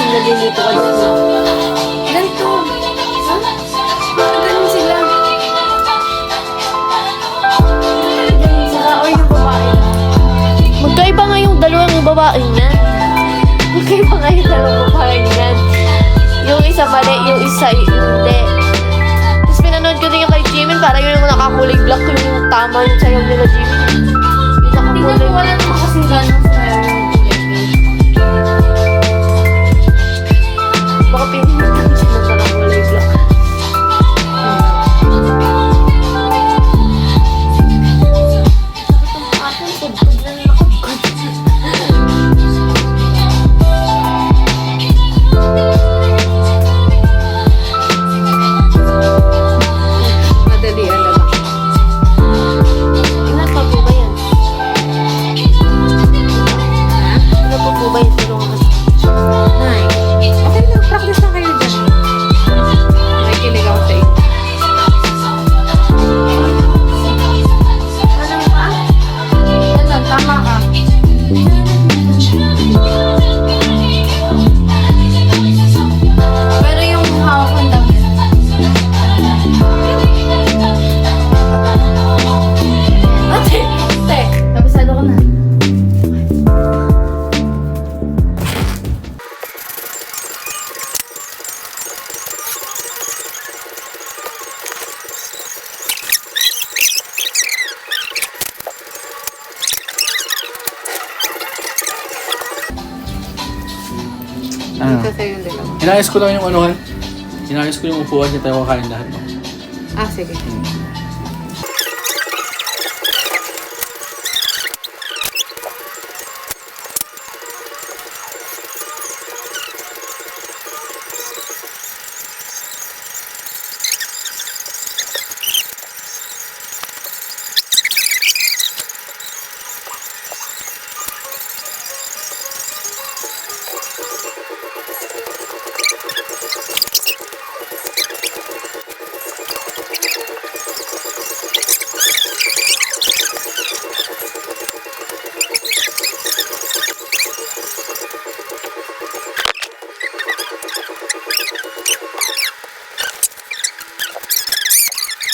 [SPEAKER 2] nalilito ka dito. Ganito. Ha? Ganun sila. Saka or yung babae. Magkaiba nga yung dalawang babaeng yan. Magkaiba nga yung dalawang babaeng yan. Yung isa mali, yung isa hindi. Tapos pinanood ko din yung kay Jimin, para yun yung nakakulay black yung tama yung sayaw nila Jimin. Yung nakakulay. Tingnan mo, wala naman kasing ganong sayaw yung baka pinilitan siya ng parang kulay black. Sakit ang aking tugtog na nakapagod.
[SPEAKER 3] Madalian na lang.
[SPEAKER 2] Ilan pa po ba yan? Ilan pa po ba yan? Tulungan ka.
[SPEAKER 3] Nay, okay lang. Practice na kayo dyan. Nakikinig ako sa inyo.
[SPEAKER 2] Ano pa? Ano, tama ka. Pero yung hawak ng damit. Ate, ate, kabisado ko na.
[SPEAKER 3] Isa sa'yo yung dalawa.
[SPEAKER 6] Inayos ko lang yung anuhan. Inayos ko yung upuan niya tayo kakain lahat. No?
[SPEAKER 3] Ah, sige.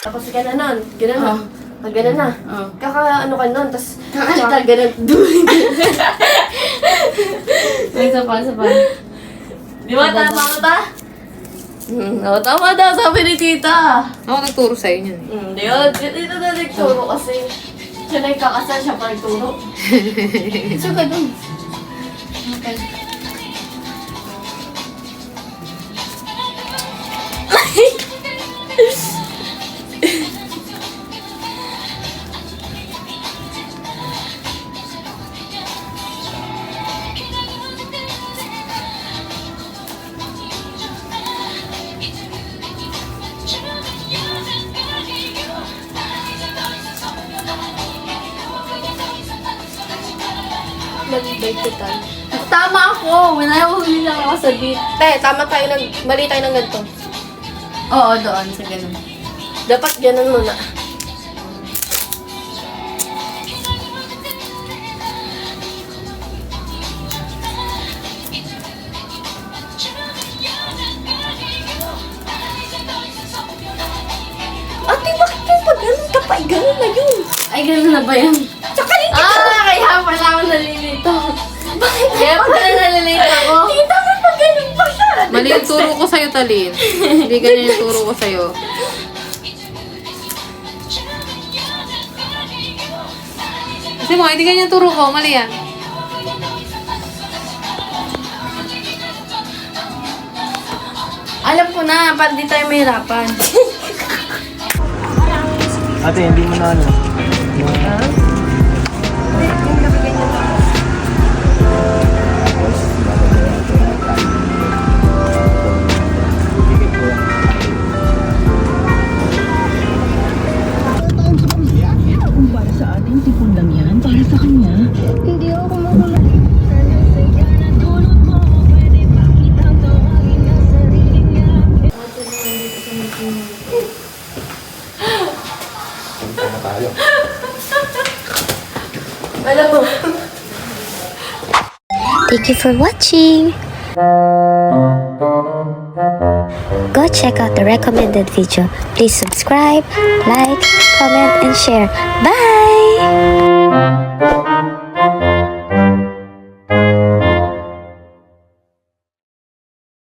[SPEAKER 2] Tapos gano'n nun, gano'n na. Pag gano'n na. Kaka-ano ka nun, tapos tsaka gano'n. Isa pa. Di ba tama ko ta? Oo, tama daw, sabi ni tita.
[SPEAKER 3] Ako nagturo sa'yo niyan.
[SPEAKER 2] Hindi yun, dito na nagturo kasi. Siya na yung kakasal, siya pa nagturo. So, gano'n. Okay. Mag-bake ko tayo. Tama ako! Huli lang ako sa beat. Tama tayo mali tayo ng ganito. Oo, doon sa ganun. Dapat ganun muna. Ate, bakit kayo pag ganun ka pa? Ganun na yun. Ay, ganun na ba yan? Tsaka rin kaya pala ako nalilito. Bakit? Kaya pala nalilito ako. Tita, ba't pag ganun pa siya?
[SPEAKER 3] Mali yung turo ko sa'yo, Talin. Hindi ganyan yung turo ko sa'yo. Kasi mo, hindi ganyan yung turo ko. Mali yan.
[SPEAKER 2] Alam ko na, para di tayo mahirapan.
[SPEAKER 7] Ate, hindi mo na ano.
[SPEAKER 2] Thank you for watching.
[SPEAKER 12] Go check out the recommended video. Please subscribe, like, comment, and share. Bye!